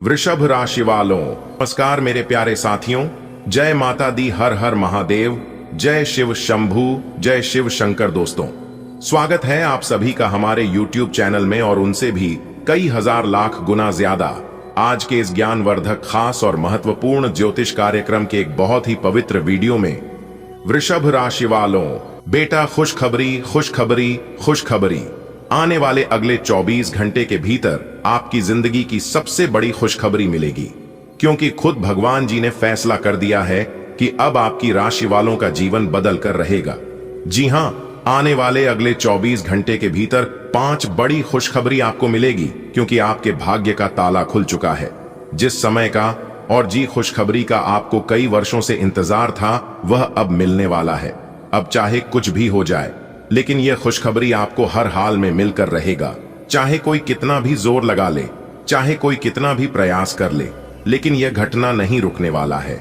वृषभ राशि वालों, नमस्कार मेरे प्यारे साथियों। जय माता दी, हर हर महादेव, जय शिव शंभू, जय शिव शंकर। दोस्तों, स्वागत है आप सभी का हमारे YouTube चैनल में और उनसे भी कई हजार लाख गुना ज्यादा आज के इस ज्ञानवर्धक, खास और महत्वपूर्ण ज्योतिष कार्यक्रम के एक बहुत ही पवित्र वीडियो में। वृषभ राशि वालों, बेटा खुशखबरी खुशखबरी खुशखबरी। आने वाले अगले 24 घंटे के भीतर आपकी जिंदगी की सबसे बड़ी खुशखबरी मिलेगी, क्योंकि खुद भगवान जी ने फैसला कर दिया है कि अब आपकी राशि वालों का जीवन बदल कर रहेगा। जी हां, आने वाले अगले 24 घंटे के भीतर 5 बड़ी खुशखबरी आपको मिलेगी, क्योंकि आपके भाग्य का ताला खुल चुका है। जिस समय का और जी खुशखबरी का आपको कई वर्षों से इंतजार था, वह अब मिलने वाला है। अब चाहे कुछ भी हो जाए, लेकिन यह खुशखबरी आपको हर हाल में मिलकर रहेगा। चाहे कोई कितना भी जोर लगा ले, चाहे कोई कितना भी प्रयास कर ले, लेकिन यह घटना नहीं रुकने वाला है।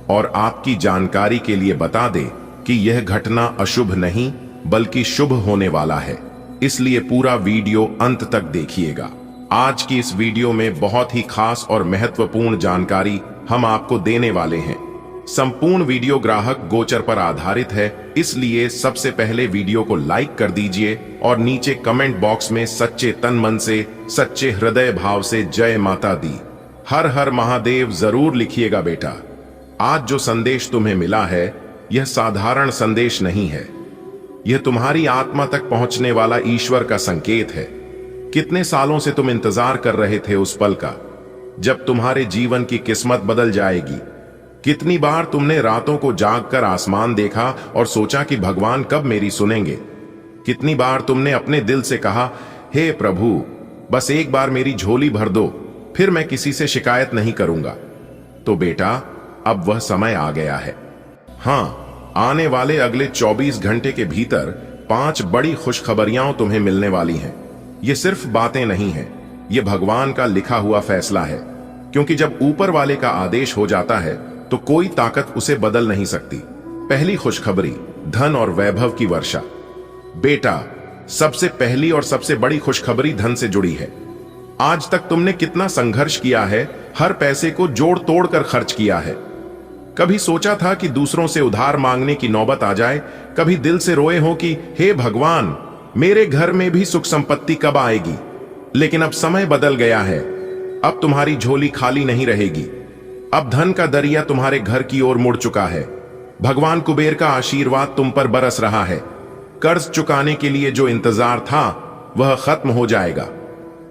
और आपकी जानकारी के लिए बता दे कि यह घटना अशुभ नहीं बल्कि शुभ होने वाला है, इसलिए पूरा वीडियो अंत तक देखिएगा। आज की इस वीडियो में बहुत ही खास और महत्वपूर्ण जानकारी हम आपको देने वाले हैं। संपूर्ण वीडियो ग्राहक गोचर पर आधारित है, इसलिए सबसे पहले वीडियो को लाइक कर दीजिए और नीचे कमेंट बॉक्स में सच्चे तन मन से, सच्चे हृदय भाव से जय माता दी, हर हर महादेव जरूर लिखिएगा। बेटा, आज जो संदेश तुम्हें मिला है, यह साधारण संदेश नहीं है। यह तुम्हारी आत्मा तक पहुंचने वाला ईश्वर का संकेत है। कितने सालों से तुम इंतजार कर रहे थे उस पल का, जब तुम्हारे जीवन की किस्मत बदल जाएगी। कितनी बार तुमने रातों को जागकर आसमान देखा और सोचा कि भगवान कब मेरी सुनेंगे। कितनी बार तुमने अपने दिल से कहा, हे प्रभु, बस एक बार मेरी झोली भर दो, फिर मैं किसी से शिकायत नहीं करूंगा। तो बेटा, अब वह समय आ गया है। हां, आने वाले अगले 24 घंटे के भीतर 5 बड़ी खुशखबरियां तुम्हें मिलने वाली हैं। ये सिर्फ बातें नहीं हैं, ये भगवान का लिखा हुआ फैसला है, क्योंकि जब ऊपर वाले का आदेश हो जाता है तो कोई ताकत उसे बदल नहीं सकती। पहली खुशखबरी, धन और वैभव की वर्षा। बेटा, सबसे पहली और सबसे बड़ी खुशखबरी धन से जुड़ी है। आज तक तुमने कितना संघर्ष किया है, हर पैसे को जोड़ तोड़ कर खर्च किया है। कभी सोचा था कि दूसरों से उधार मांगने की नौबत आ जाए, कभी दिल से रोए हो कि हे भगवान, मेरे घर में भी सुख संपत्ति कब आएगी। लेकिन अब समय बदल गया है। अब तुम्हारी झोली खाली नहीं रहेगी। अब धन का दरिया तुम्हारे घर की ओर मुड़ चुका है। भगवान कुबेर का आशीर्वाद तुम पर बरस रहा है। कर्ज चुकाने के लिए जो इंतजार था, वह खत्म हो जाएगा।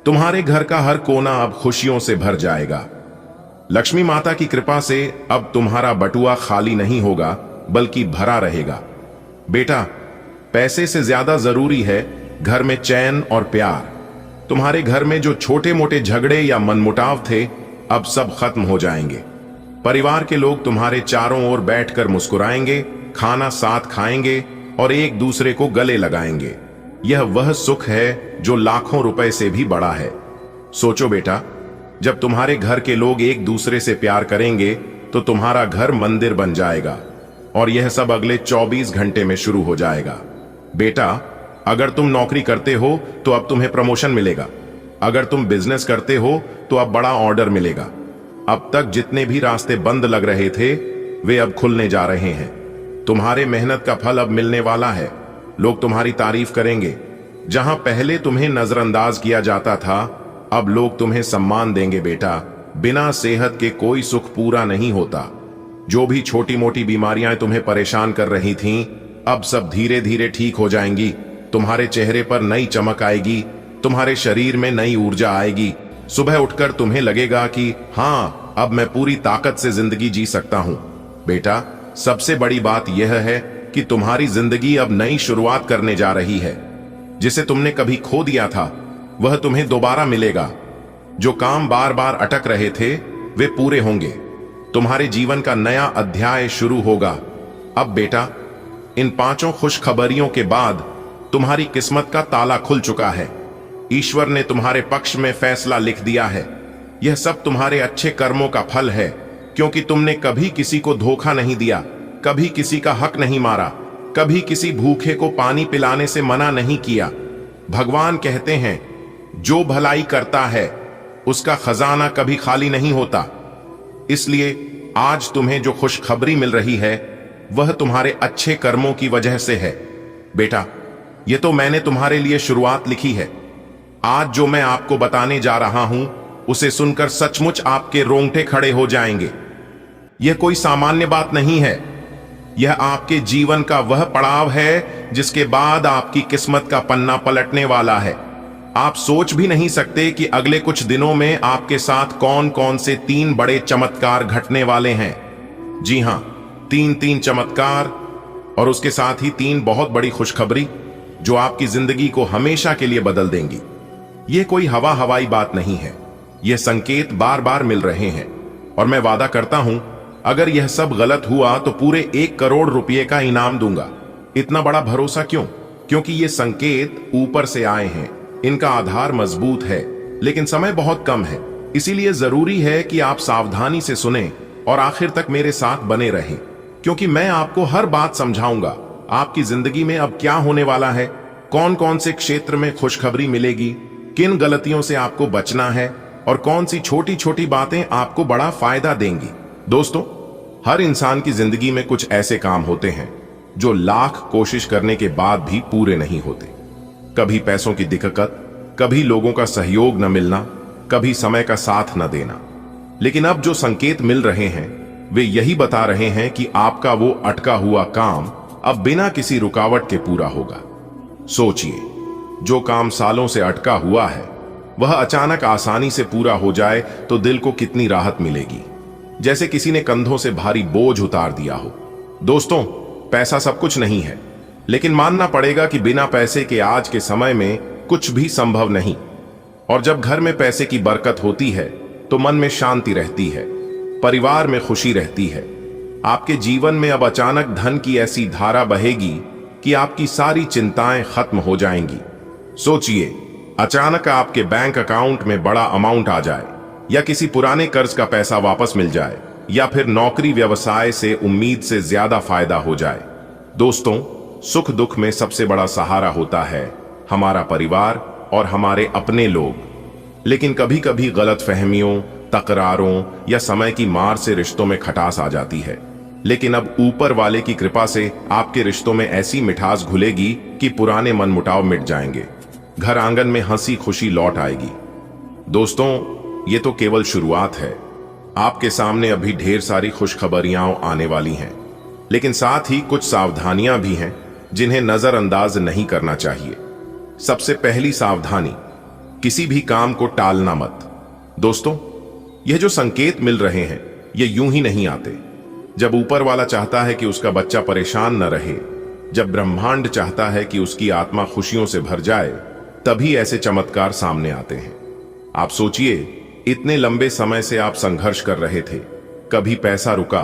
तुम्हारे घर का हर कोना अब खुशियों से भर जाएगा। लक्ष्मी माता की कृपा से अब तुम्हारा बटुआ खाली नहीं होगा, बल्कि भरा रहेगा। बेटा, पैसे से ज्यादा जरूरी है घर में चैन और प्यार। तुम्हारे घर में जो छोटे मोटे झगड़े या मनमुटाव थे, अब सब खत्म हो जाएंगे। परिवार के लोग तुम्हारे चारों ओर बैठकर मुस्कुराएंगे, खाना साथ खाएंगे और एक दूसरे को गले लगाएंगे। यह वह सुख है जो लाखों रुपए से भी बड़ा है। सोचो बेटा, जब तुम्हारे घर के लोग एक दूसरे से प्यार करेंगे तो तुम्हारा घर मंदिर बन जाएगा, और यह सब अगले 24 घंटे में शुरू हो जाएगा। बेटा, अगर तुम नौकरी करते हो तो अब तुम्हें प्रमोशन मिलेगा। अगर तुम बिजनेस करते हो तो अब बड़ा ऑर्डर मिलेगा। अब तक जितने भी रास्ते बंद लग रहे थे, वे अब खुलने जा रहे हैं। तुम्हारे मेहनत का फल अब मिलने वाला है। लोग तुम्हारी तारीफ करेंगे। जहां पहले तुम्हें नजरअंदाज किया जाता था, अब लोग तुम्हें सम्मान देंगे। बेटा, बिना सेहत के कोई सुख पूरा नहीं होता। जो भी छोटी मोटी बीमारियां तुम्हें परेशान कर रही थीं, अब सब धीरे धीरे ठीक हो जाएंगी। तुम्हारे चेहरे पर नई चमक आएगी, तुम्हारे शरीर में नई ऊर्जा आएगी। सुबह उठकर तुम्हें लगेगा कि हां, अब मैं पूरी ताकत से जिंदगी जी सकता हूं। बेटा, सबसे बड़ी बात यह है कि तुम्हारी जिंदगी अब नई शुरुआत करने जा रही है। जिसे तुमने कभी खो दिया था, वह तुम्हें दोबारा मिलेगा। जो काम बार बार अटक रहे थे, वे पूरे होंगे। तुम्हारे जीवन का नया अध्याय शुरू होगा। अब बेटा, इन 5 खुशखबरियों के बाद तुम्हारी किस्मत का ताला खुल चुका है। ईश्वर ने तुम्हारे पक्ष में फैसला लिख दिया है। यह सब तुम्हारे अच्छे कर्मों का फल है, क्योंकि तुमने कभी किसी को धोखा नहीं दिया, कभी किसी का हक नहीं मारा, कभी किसी भूखे को पानी पिलाने से मना नहीं किया। भगवान कहते हैं, जो भलाई करता है उसका खजाना कभी खाली नहीं होता। इसलिए आज तुम्हें जो खुशखबरी मिल रही है वह तुम्हारे अच्छे कर्मों की वजह से है। बेटा, यह तो मैंने तुम्हारे लिए शुरुआत लिखी है। आज जो मैं आपको बताने जा रहा हूं उसे सुनकर सचमुच आपके रोंगटे खड़े हो जाएंगे। यह कोई सामान्य बात नहीं है। यह आपके जीवन का वह पड़ाव है जिसके बाद आपकी किस्मत का पन्ना पलटने वाला है। आप सोच भी नहीं सकते कि अगले कुछ दिनों में आपके साथ कौन कौन से 3 बड़े चमत्कार घटने वाले हैं। जी हां, 3 चमत्कार, और उसके साथ ही 3 बहुत बड़ी खुशखबरी जो आपकी जिंदगी को हमेशा के लिए बदल देंगी। यह कोई हवाई बात नहीं है। यह संकेत बार बार मिल रहे हैं और मैं वादा करता हूं अगर यह सब गलत हुआ तो पूरे 1 करोड़ रुपए का इनाम दूंगा। इतना बड़ा भरोसा क्यों? क्योंकि ये संकेत ऊपर से आए हैं, इनका आधार मजबूत है, लेकिन समय बहुत कम है। इसीलिए जरूरी है कि आप सावधानी से सुने और आखिर तक मेरे साथ बने रहें, क्योंकि मैं आपको हर बात समझाऊंगा। आपकी जिंदगी में अब क्या होने वाला है, कौन कौन से क्षेत्र में खुशखबरी मिलेगी, किन गलतियों से आपको बचना है और कौन सी छोटी छोटी बातें आपको बड़ा फायदा देंगी। दोस्तों, हर इंसान की जिंदगी में कुछ ऐसे काम होते हैं जो लाख कोशिश करने के बाद भी पूरे नहीं होते। कभी पैसों की दिक्कत, कभी लोगों का सहयोग न मिलना, कभी समय का साथ न देना। लेकिन अब जो संकेत मिल रहे हैं वे यही बता रहे हैं कि आपका वो अटका हुआ काम अब बिना किसी रुकावट के पूरा होगा। सोचिए, जो काम सालों से अटका हुआ है वह अचानक आसानी से पूरा हो जाए तो दिल को कितनी राहत मिलेगी, जैसे किसी ने कंधों से भारी बोझ उतार दिया हो। दोस्तों, पैसा सब कुछ नहीं है, लेकिन मानना पड़ेगा कि बिना पैसे के आज के समय में कुछ भी संभव नहीं। और जब घर में पैसे की बरकत होती है तो मन में शांति रहती है, परिवार में खुशी रहती है। आपके जीवन में अब अचानक धन की ऐसी धारा बहेगी कि आपकी सारी चिंताएं खत्म हो जाएंगी। सोचिए, अचानक आपके बैंक अकाउंट में बड़ा अमाउंट आ जाए, या किसी पुराने कर्ज का पैसा वापस मिल जाए, या फिर नौकरी व्यवसाय से उम्मीद से ज्यादा फायदा हो जाए। दोस्तों, सुख दुख में सबसे बड़ा सहारा होता है हमारा परिवार और हमारे अपने लोग। लेकिन कभी कभी गलतफहमियों, तकरारों या समय की मार से रिश्तों में खटास आ जाती है। लेकिन अब ऊपर वाले की कृपा से आपके रिश्तों में ऐसी मिठास घुलेगी कि पुराने मनमुटाव मिट जाएंगे, घर आंगन में हंसी खुशी लौट आएगी। दोस्तों, ये तो केवल शुरुआत है। आपके सामने अभी ढेर सारी खुशखबरियां आने वाली हैं, लेकिन साथ ही कुछ सावधानियां भी हैं जिन्हें नजरअंदाज नहीं करना चाहिए। सबसे पहली सावधानी, किसी भी काम को टालना मत। दोस्तों, यह जो संकेत मिल रहे हैं ये यूं ही नहीं आते। जब ऊपर वाला चाहता है कि उसका बच्चा परेशान न रहे, जब ब्रह्मांड चाहता है कि उसकी आत्मा खुशियों से भर जाए, तभी ऐसे चमत्कार सामने आते हैं। आप सोचिए, इतने लंबे समय से आप संघर्ष कर रहे थे, कभी पैसा रुका,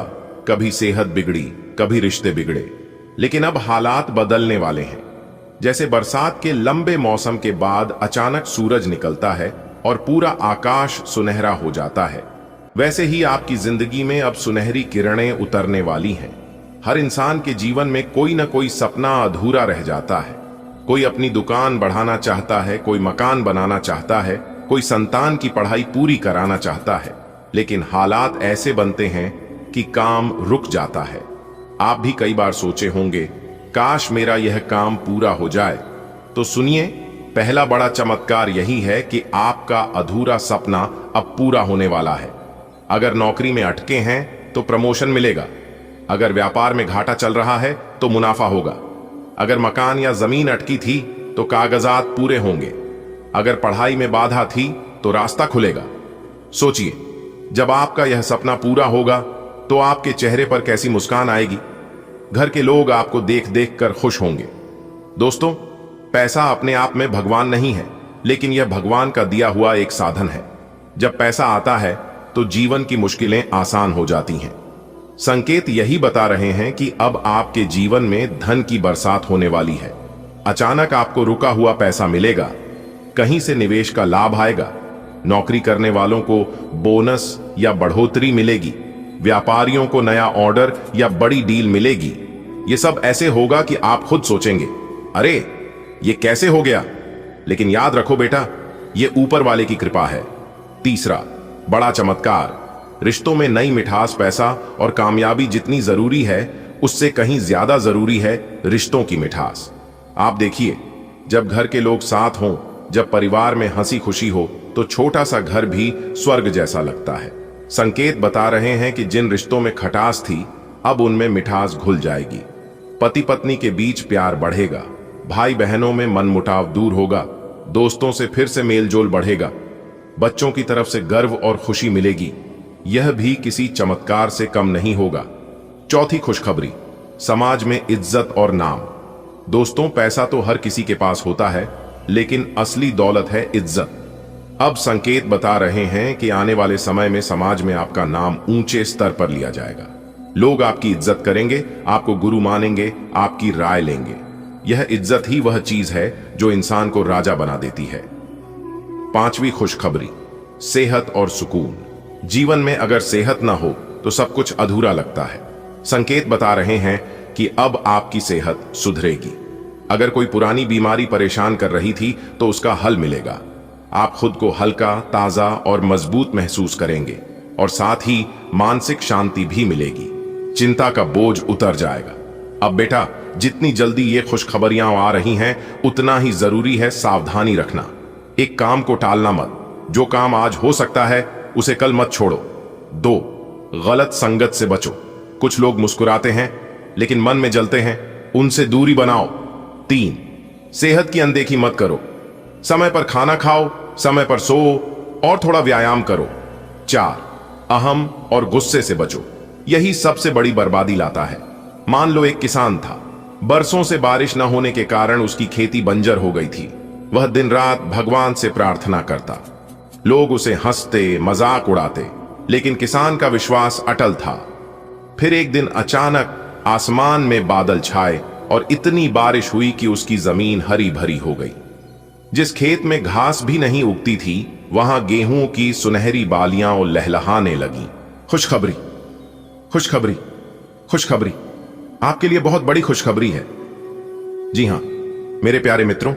कभी सेहत बिगड़ी, कभी रिश्ते बिगड़े, लेकिन अब हालात बदलने वाले हैं। जैसे बरसात के लंबे मौसम के बाद अचानक सूरज निकलता है और पूरा आकाश सुनहरा हो जाता है, वैसे ही आपकी जिंदगी में अब सुनहरी किरणें उतरने वाली हैं। हर इंसान के जीवन में कोई ना कोई सपना अधूरा रह जाता है। कोई अपनी दुकान बढ़ाना चाहता है, कोई मकान बनाना चाहता है, कोई संतान की पढ़ाई पूरी कराना चाहता है, लेकिन हालात ऐसे बनते हैं कि काम रुक जाता है। आप भी कई बार सोचे होंगे, काश मेरा यह काम पूरा हो जाए। तो सुनिए, पहला बड़ा चमत्कार यही है कि आपका अधूरा सपना अब पूरा होने वाला है। अगर नौकरी में अटके हैं तो प्रमोशन मिलेगा, अगर व्यापार में घाटा चल रहा है तो मुनाफा होगा, अगर मकान या जमीन अटकी थी तो कागजात पूरे होंगे, अगर पढ़ाई में बाधा थी तो रास्ता खुलेगा। सोचिए, जब आपका यह सपना पूरा होगा तो आपके चेहरे पर कैसी मुस्कान आएगी। घर के लोग आपको देख देख कर खुश होंगे। दोस्तों, पैसा अपने आप में भगवान नहीं है, लेकिन यह भगवान का दिया हुआ एक साधन है। जब पैसा आता है तो जीवन की मुश्किलें आसान हो जाती हैं। संकेत यही बता रहे हैं कि अब आपके जीवन में धन की बरसात होने वाली है। अचानक आपको रुका हुआ पैसा मिलेगा, कहीं से निवेश का लाभ आएगा, नौकरी करने वालों को बोनस या बढ़ोतरी मिलेगी, व्यापारियों को नया ऑर्डर या बड़ी डील मिलेगी। ये सब ऐसे होगा कि आप खुद सोचेंगे, अरे ये कैसे हो गया। लेकिन याद रखो बेटा, ये ऊपर वाले की कृपा है। तीसरा, बड़ा चमत्कार। रिश्तों में नई मिठास पैसा और कामयाबी जितनी जरूरी है उससे कहीं ज्यादा जरूरी है रिश्तों की मिठास। आप देखिए, जब घर के लोग साथ हों, जब परिवार में हंसी खुशी हो तो छोटा सा घर भी स्वर्ग जैसा लगता है। संकेत बता रहे हैं कि जिन रिश्तों में खटास थी अब उनमें मिठास घुल जाएगी। पति पत्नी के बीच प्यार बढ़ेगा, भाई बहनों में मनमुटाव दूर होगा, दोस्तों से फिर से मेलजोल बढ़ेगा, बच्चों की तरफ से गर्व और खुशी मिलेगी। यह भी किसी चमत्कार से कम नहीं होगा। चौथी खुशखबरी, समाज में इज्जत और नाम। दोस्तों, पैसा तो हर किसी के पास होता है, लेकिन असली दौलत है इज्जत। अब संकेत बता रहे हैं कि आने वाले समय में समाज में आपका नाम ऊंचे स्तर पर लिया जाएगा। लोग आपकी इज्जत करेंगे, आपको गुरु मानेंगे, आपकी राय लेंगे। यह इज्जत ही वह चीज है जो इंसान को राजा बना देती है। पांचवी खुशखबरी, सेहत और सुकून। जीवन में अगर सेहत ना हो तो सब कुछ अधूरा लगता है। संकेत बता रहे हैं कि अब आपकी सेहत सुधरेगी। अगर कोई पुरानी बीमारी परेशान कर रही थी तो उसका हल मिलेगा। आप खुद को हल्का, ताजा और मजबूत महसूस करेंगे और साथ ही मानसिक शांति भी मिलेगी। चिंता का बोझ उतर जाएगा। अब बेटा, जितनी जल्दी ये खुशखबरियां आ रही हैं उतना ही जरूरी है सावधानी रखना। एक काम को टालना मत। जो काम आज हो सकता है उसे कल मत छोड़ो। 2, गलत संगत से बचो। कुछ लोग मुस्कुराते हैं लेकिन मन में जलते हैं, उनसे दूरी बनाओ। 3, सेहत की अनदेखी मत करो। समय पर खाना खाओ, समय पर सो और थोड़ा व्यायाम करो। 4, अहम और गुस्से से बचो। यही सबसे बड़ी बर्बादी लाता है। मान लो एक किसान था, बरसों से बारिश न होने के कारण उसकी खेती बंजर हो गई थी। वह दिन रात भगवान से प्रार्थना करता। लोग उसे हंसते, मजाक उड़ाते, लेकिन किसान का विश्वास अटल था। फिर एक दिन अचानक आसमान में बादल छाए और इतनी बारिश हुई कि उसकी जमीन हरी भरी हो गई। जिस खेत में घास भी नहीं उगती थी वहां गेहूं की सुनहरी बालियां और लहलहाने लगी। खुशखबरी, खुशखबरी, खुशखबरी। आपके लिए बहुत बड़ी खुशखबरी है। जी हां मेरे प्यारे मित्रों,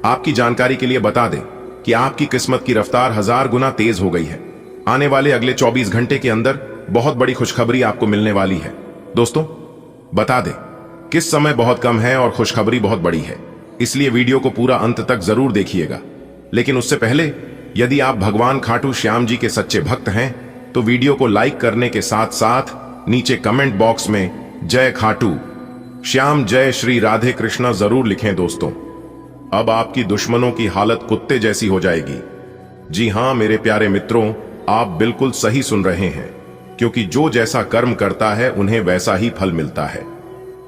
आपकी जानकारी के लिए बता दें कि आपकी किस्मत की रफ्तार 1000 गुना तेज हो गई है। आने वाले अगले 24 घंटे के अंदर बहुत बड़ी खुशखबरी आपको मिलने वाली है। दोस्तों, बता दें किस समय बहुत कम है और खुशखबरी बहुत बड़ी है, इसलिए वीडियो को पूरा अंत तक जरूर देखिएगा। लेकिन उससे पहले यदि आप भगवान खाटू श्याम जी के सच्चे भक्त हैं तो वीडियो को लाइक करने के साथ साथ नीचे कमेंट बॉक्स में जय खाटू श्याम, जय श्री राधे कृष्णा जरूर लिखें। दोस्तों, अब आपकी दुश्मनों की हालत कुत्ते जैसी हो जाएगी। जी हां मेरे प्यारे मित्रों, आप बिल्कुल सही सुन रहे हैं, क्योंकि जो जैसा कर्म करता है उन्हें वैसा ही फल मिलता है।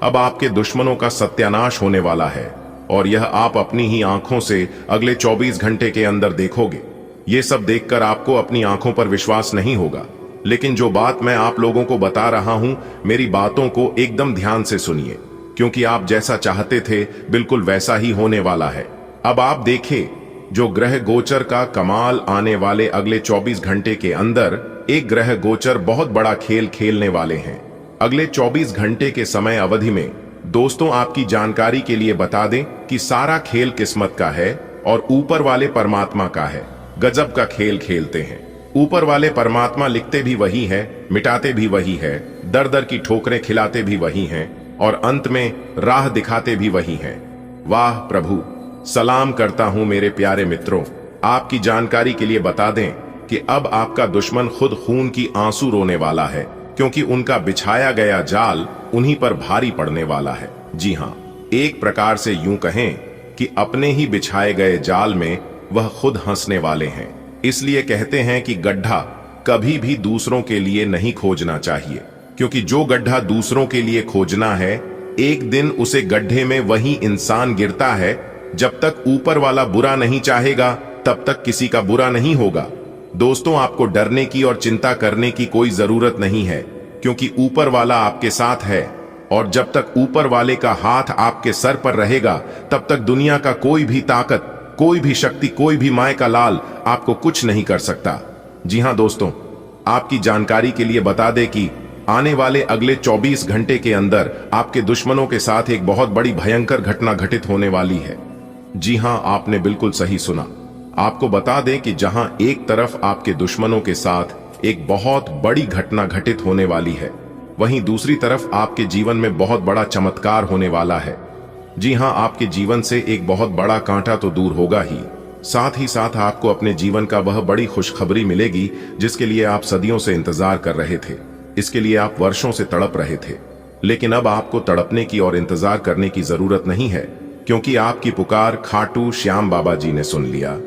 अब आपके दुश्मनों का सत्यानाश होने वाला है और यह आप अपनी ही आंखों से अगले 24 घंटे के अंदर देखोगे। ये सब देखकर आपको अपनी आंखों पर विश्वास नहीं होगा, लेकिन जो बात मैं आप लोगों को बता रहा हूं, मेरी बातों को एकदम ध्यान से सुनिए, क्योंकि आप जैसा चाहते थे बिल्कुल वैसा ही होने वाला है। अब आप देखें, जो ग्रह गोचर का कमाल आने वाले अगले 24 घंटे के अंदर एक ग्रह गोचर बहुत बड़ा खेल खेलने वाले हैं। अगले 24 घंटे के समय अवधि में दोस्तों, आपकी जानकारी के लिए बता दें कि सारा खेल किस्मत का है और ऊपर वाले परमात्मा का है। गजब का खेल खेलते हैं। ऊपर वाले परमात्मा लिखते भी वही है, मिटाते भी वही है, दर दर की ठोकरें खिलाते भी वही हैं और अंत में राह दिखाते भी वही हैं। वाह प्रभु, सलाम करता हूं मेरे प्यारे मित्रों। आपकी जानकारी के लिए बता दें कि अब आपका दुश्मन खुद खून की आंसू रोने वाला है, क्योंकि उनका बिछाया गया जाल उन्हीं पर भारी पड़ने वाला है। जी हां, एक प्रकार से यूं कहें कि अपने ही बिछाए गए जाल में वह खुद हंसने वाले हैं। इसलिए कहते हैं कि गड्ढा कभी भी दूसरों के लिए नहीं खोजना चाहिए, क्योंकि जो गड्ढा दूसरों के लिए खोजना है, एक दिन उसे गड्ढे में वही इंसान गिरता है। जब तक ऊपर वाला बुरा नहीं चाहेगा तब तक किसी का बुरा नहीं होगा। दोस्तों, आपको डरने की और चिंता करने की कोई जरूरत नहीं है, क्योंकि ऊपर वाला आपके साथ है और जब तक ऊपर वाले का हाथ आपके सर पर रहेगा तब तक दुनिया का कोई भी ताकत, कोई भी शक्ति, कोई भी माय का लाल आपको कुछ नहीं कर सकता। जी हां दोस्तों, आपकी जानकारी के लिए बता दें कि आने वाले अगले 24 घंटे के अंदर आपके दुश्मनों के साथ एक बहुत बड़ी भयंकर घटना घटित होने वाली है। जी हां, आपने बिल्कुल सही सुना। आपको बता दें कि जहां एक तरफ आपके दुश्मनों के साथ एक बहुत बड़ी घटना घटित होने वाली है, वहीं दूसरी तरफ आपके जीवन में बहुत बड़ा चमत्कार होने वाला है। जी हां, आपके जीवन से एक बहुत बड़ा कांटा तो दूर होगा ही साथ आपको अपने जीवन का वह बड़ी खुशखबरी मिलेगी जिसके लिए आप सदियों से इंतजार कर रहे थे। इसके लिए आप वर्षों से तड़प रहे थे, लेकिन अब आपको तड़पने की और इंतजार करने की जरूरत नहीं है, क्योंकि आपकी पुकार खाटू श्याम बाबा जी ने सुन लिया।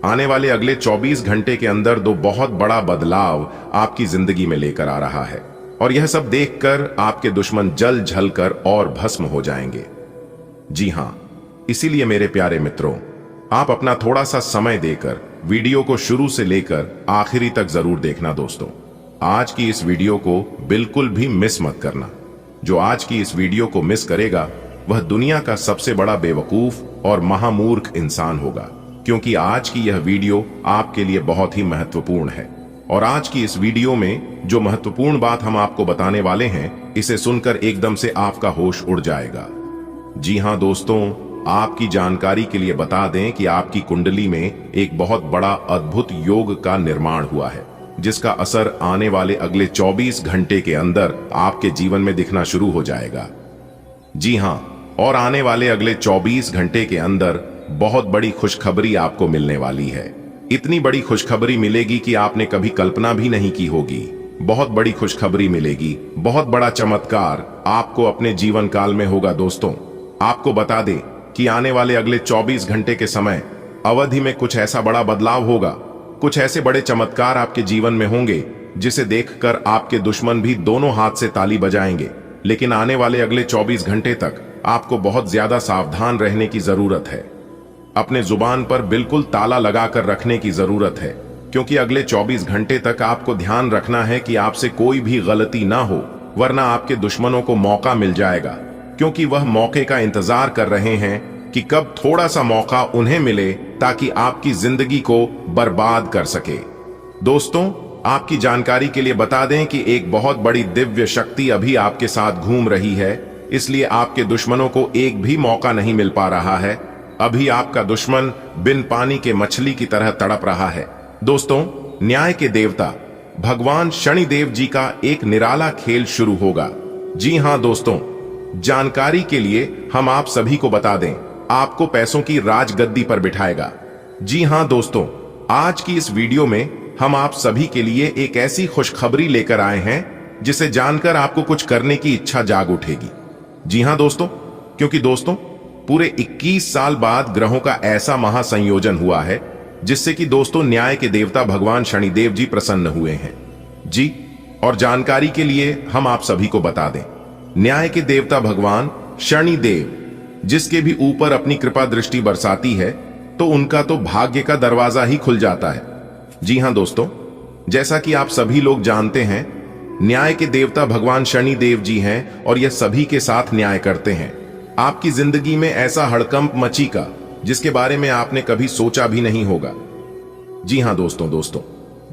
आने वाले अगले 24 घंटे के अंदर दो बहुत बड़ा बदलाव आपकी जिंदगी में लेकर आ रहा है, और यह सब देखकर आपके दुश्मन जल झल कर और भस्म हो जाएंगे। जी हां, इसीलिए मेरे प्यारे मित्रों, आप अपना थोड़ा सा समय देकर वीडियो को शुरू से लेकर आखिरी तक जरूर देखना। दोस्तों, आज की इस वीडियो को बिल्कुल भी मिस मत करना। जो आज की इस वीडियो को मिस करेगा वह दुनिया का सबसे बड़ा बेवकूफ और महामूर्ख इंसान होगा, क्योंकि आज की यह वीडियो आपके लिए बहुत ही महत्वपूर्ण है। और आज की इस वीडियो में जो महत्वपूर्ण बात हम आपको बताने वाले हैं, इसे सुनकर एकदम से आपका होश उड़ जाएगा। जी हां दोस्तों, आपकी जानकारी के लिए बता दें कि आपकी कुंडली में एक बहुत बड़ा अद्भुत योग का निर्माण हुआ है, जिसका असर आने वाले अगले 24 घंटे के अंदर आपके जीवन में दिखना शुरू हो जाएगा। जी हां, और आने वाले अगले 24 घंटे के अंदर बहुत बड़ी खुशखबरी आपको मिलने वाली है। इतनी बड़ी खुशखबरी मिलेगी कि आपने कभी कल्पना भी नहीं की होगी। बहुत बड़ी खुशखबरी मिलेगी, बहुत बड़ा चमत्कार आपको अपने जीवन काल में होगा। दोस्तों, आपको बता दें कि आने वाले अगले 24 घंटे के समय अवधि में कुछ ऐसा बड़ा बदलाव होगा, कुछ ऐसे बड़े चमत्कार आपके जीवन में होंगे जिसे देखकर आपके दुश्मन भी दोनों हाथ से ताली बजाएंगे। लेकिन आने वाले अगले 24 घंटे तक आपको बहुत ज्यादा सावधान रहने की जरूरत है। अपने जुबान पर बिल्कुल ताला लगाकर रखने की जरूरत है, क्योंकि अगले 24 घंटे तक आपको ध्यान रखना है कि आपसे कोई भी गलती ना हो, वरना आपके दुश्मनों को मौका मिल जाएगा, क्योंकि वह मौके का इंतजार कर रहे हैं कि कब थोड़ा सा मौका उन्हें मिले ताकि आपकी जिंदगी को बर्बाद कर सके। दोस्तों, आपकी जानकारी के लिए बता दें कि एक बहुत बड़ी दिव्य शक्ति अभी आपके साथ घूम रही है, इसलिए आपके दुश्मनों को एक भी मौका नहीं मिल पा रहा है। अभी आपका दुश्मन बिन पानी के मछली की तरह तड़प रहा है। दोस्तों, न्याय के देवता भगवान शनिदेव जी का एक निराला खेल शुरू होगा। जी हां दोस्तों, जानकारी के लिए हम आप सभी को बता दें, आपको पैसों की राजगद्दी पर बिठाएगा। जी हां दोस्तों, आज की इस वीडियो में हम आप सभी के लिए एक ऐसी खुशखबरी लेकर आए हैं जिसे जानकर आपको कुछ करने की इच्छा जाग उठेगी। जी हां दोस्तों, क्योंकि दोस्तों पूरे 21 साल बाद ग्रहों का ऐसा महासंयोजन हुआ है जिससे कि दोस्तों न्याय के देवता भगवान शनिदेव जी प्रसन्न हुए हैं। जी, और जानकारी के लिए हम आप सभी को बता दें, न्याय के देवता भगवान शनिदेव जिसके भी ऊपर अपनी कृपा दृष्टि बरसाती है, तो उनका तो भाग्य का दरवाजा ही खुल जाता है। जी हां दोस्तों, जैसा कि आप सभी लोग जानते हैं, न्याय के देवता भगवान शनिदेव जी हैं और यह सभी के साथ न्याय करते हैं। आपकी जिंदगी में ऐसा हड़कंप मचेगा जिसके बारे में आपने कभी सोचा भी नहीं होगा। जी हां दोस्तों,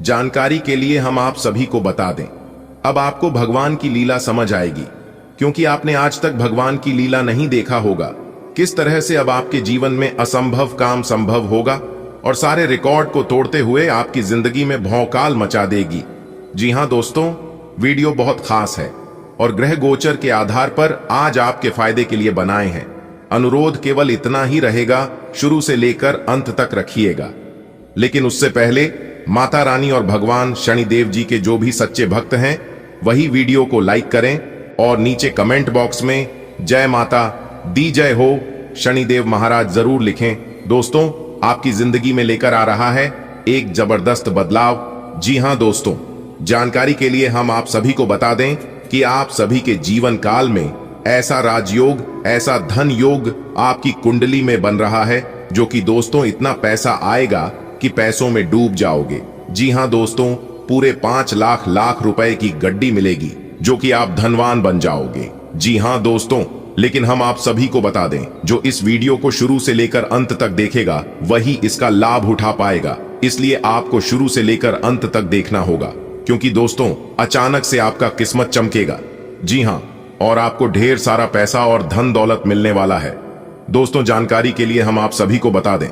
जानकारी के लिए हम आप सभी को बता दें, अब आपको भगवान की लीला समझ आएगी, क्योंकि आपने आज तक भगवान की लीला नहीं देखा होगा। किस तरह से अब आपके जीवन में असंभव काम संभव होगा और सारे रिकॉर्ड को तोड़ते हुए आपकी जिंदगी में भौकाल मचा देगी। जी हां दोस्तों, वीडियो बहुत खास है और ग्रह गोचर के आधार पर आज आपके फायदे के लिए बनाए हैं। अनुरोध केवल इतना ही रहेगा, शुरू से लेकर अंत तक रखिएगा। लेकिन उससे पहले माता रानी और भगवान शनिदेव जी के जो भी सच्चे भक्त हैं वही वीडियो को लाइक करें और नीचे कमेंट बॉक्स में जय माता दी जय हो शनिदेव महाराज जरूर लिखें। दोस्तों, आपकी जिंदगी में लेकर आ रहा है एक जबरदस्त बदलाव। जी हां दोस्तों, जानकारी के लिए हम आप सभी को बता दें कि आप सभी के जीवन काल में ऐसा राजयोग, ऐसा धन योग आपकी कुंडली में बन रहा है, जो कि दोस्तों इतना पैसा आएगा कि पैसों में डूब जाओगे। जी हां दोस्तों, पूरे 5 लाख रुपए की गड्डी मिलेगी, जो कि आप धनवान बन जाओगे। जी हां दोस्तों, लेकिन हम आप सभी को बता दें, जो इस वीडियो को शुरू से लेकर अंत तक देखेगा वही इसका लाभ उठा पाएगा। इसलिए आपको शुरू से लेकर अंत तक देखना होगा, क्योंकि दोस्तों अचानक से आपका किस्मत चमकेगा। जी हां, और आपको ढेर सारा पैसा और धन दौलत मिलने वाला है। दोस्तों, जानकारी के लिए हम आप सभी को बता दें,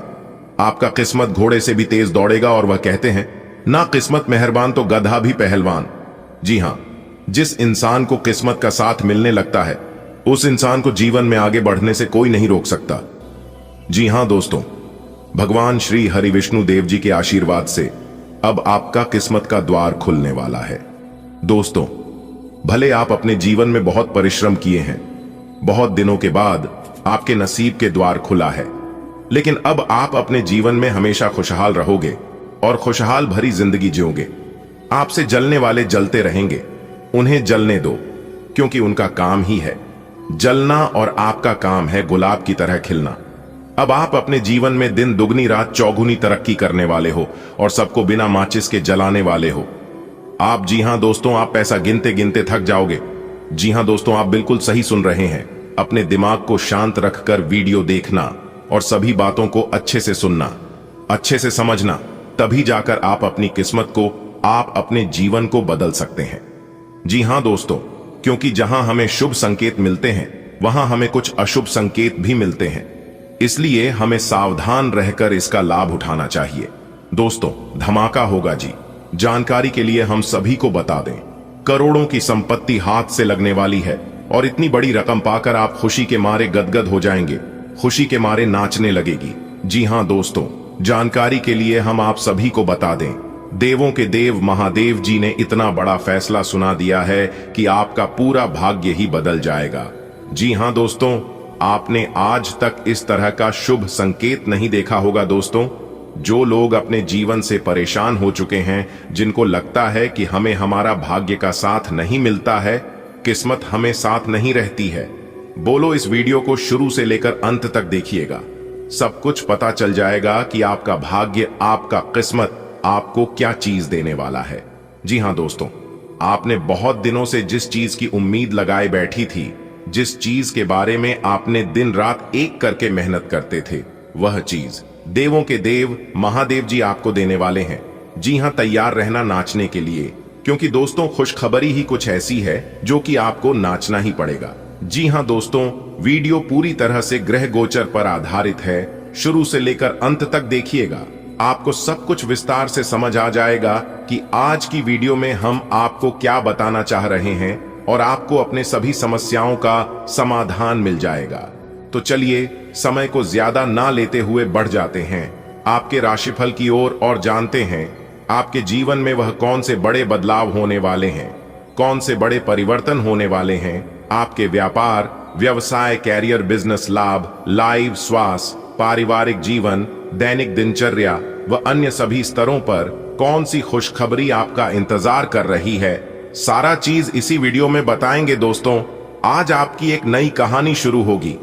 आपका किस्मत घोड़े से भी तेज दौड़ेगा और वह कहते हैं ना किस्मत मेहरबान तो गधा भी पहलवान। जी हां, जिस इंसान को किस्मत का साथ मिलने लगता है उस इंसान को जीवन में आगे बढ़ने से कोई नहीं रोक सकता। जी हां दोस्तों, भगवान श्री हरि विष्णु देव जी के आशीर्वाद से अब आपका किस्मत का द्वार खुलने वाला है। दोस्तों, भले आप अपने जीवन में बहुत परिश्रम किए हैं, बहुत दिनों के बाद आपके नसीब के द्वार खुला है, लेकिन अब आप अपने जीवन में हमेशा खुशहाल रहोगे और खुशहाल भरी जिंदगी जियोगे। आपसे जलने वाले जलते रहेंगे, उन्हें जलने दो, क्योंकि उनका काम ही है जलना और आपका काम है गुलाब की तरह खिलना। अब आप अपने जीवन में दिन दुगनी रात चौगुनी तरक्की करने वाले हो और सबको बिना माचिस के जलाने वाले हो आप। जी हां दोस्तों, आप पैसा गिनते गिनते थक जाओगे। जी हां दोस्तों, आप बिल्कुल सही सुन रहे हैं। अपने दिमाग को शांत रखकर वीडियो देखना और सभी बातों को अच्छे से सुनना, अच्छे से समझना, तभी जाकर आप अपनी किस्मत को, आप अपने जीवन को बदल सकते हैं। जी हां दोस्तों, क्योंकि जहां हमें शुभ संकेत मिलते हैं वहां हमें कुछ अशुभ संकेत भी मिलते हैं, इसलिए हमें सावधान रहकर इसका लाभ उठाना चाहिए। दोस्तों, धमाका होगा जी। जानकारी के लिए हम सभी को बता दें, करोड़ों की संपत्ति हाथ से लगने वाली है और इतनी बड़ी रकम पाकर आप खुशी के मारे गदगद हो जाएंगे, खुशी के मारे नाचने लगेगी। जी हां दोस्तों, जानकारी के लिए हम आप सभी को बता दें, देवों के देव महादेव जी ने इतना बड़ा फैसला सुना दिया है कि आपका पूरा भाग्य ही बदल जाएगा। जी हां दोस्तों, आपने आज तक इस तरह का शुभ संकेत नहीं देखा होगा। दोस्तों, जो लोग अपने जीवन से परेशान हो चुके हैं, जिनको लगता है कि हमें हमारा भाग्य का साथ नहीं मिलता है, किस्मत हमें साथ नहीं रहती है, बोलो इस वीडियो को शुरू से लेकर अंत तक देखिएगा। सब कुछ पता चल जाएगा कि आपका भाग्य, आपका किस्मत आपको क्या चीज देने वाला है। जी हां दोस्तों, आपने बहुत दिनों से जिस चीज की उम्मीद लगाए बैठी थी, जिस चीज के बारे में आपने दिन रात एक करके मेहनत करते थे, वह चीज देवों के देव महादेव जी आपको देने वाले हैं। जी हां, तैयार रहना नाचने के लिए, क्योंकि दोस्तों खुशखबरी ही कुछ ऐसी है जो कि आपको नाचना ही पड़ेगा। जी हां दोस्तों, वीडियो पूरी तरह से ग्रह गोचर पर आधारित है। शुरू से लेकर अंत तक देखिएगा, आपको सब कुछ विस्तार से समझ आ जाएगा कि आज की वीडियो में हम आपको क्या बताना चाह रहे हैं और आपको अपने सभी समस्याओं का समाधान मिल जाएगा। तो चलिए समय को ज्यादा ना लेते हुए बढ़ जाते हैं आपके राशिफल की ओर और जानते हैं आपके जीवन में वह कौन से बड़े बदलाव होने वाले हैं, कौन से बड़े परिवर्तन होने वाले हैं। आपके व्यापार, व्यवसाय, कैरियर, बिजनेस, लाभ, लाइव, स्वास्थ्य, पारिवारिक जीवन, दैनिक दिनचर्या व अन्य सभी स्तरों पर कौन सी खुशखबरी आपका इंतजार कर रही है, सारा चीज इसी वीडियो में बताएंगे। दोस्तों, आज आपकी एक नई कहानी शुरू होगी।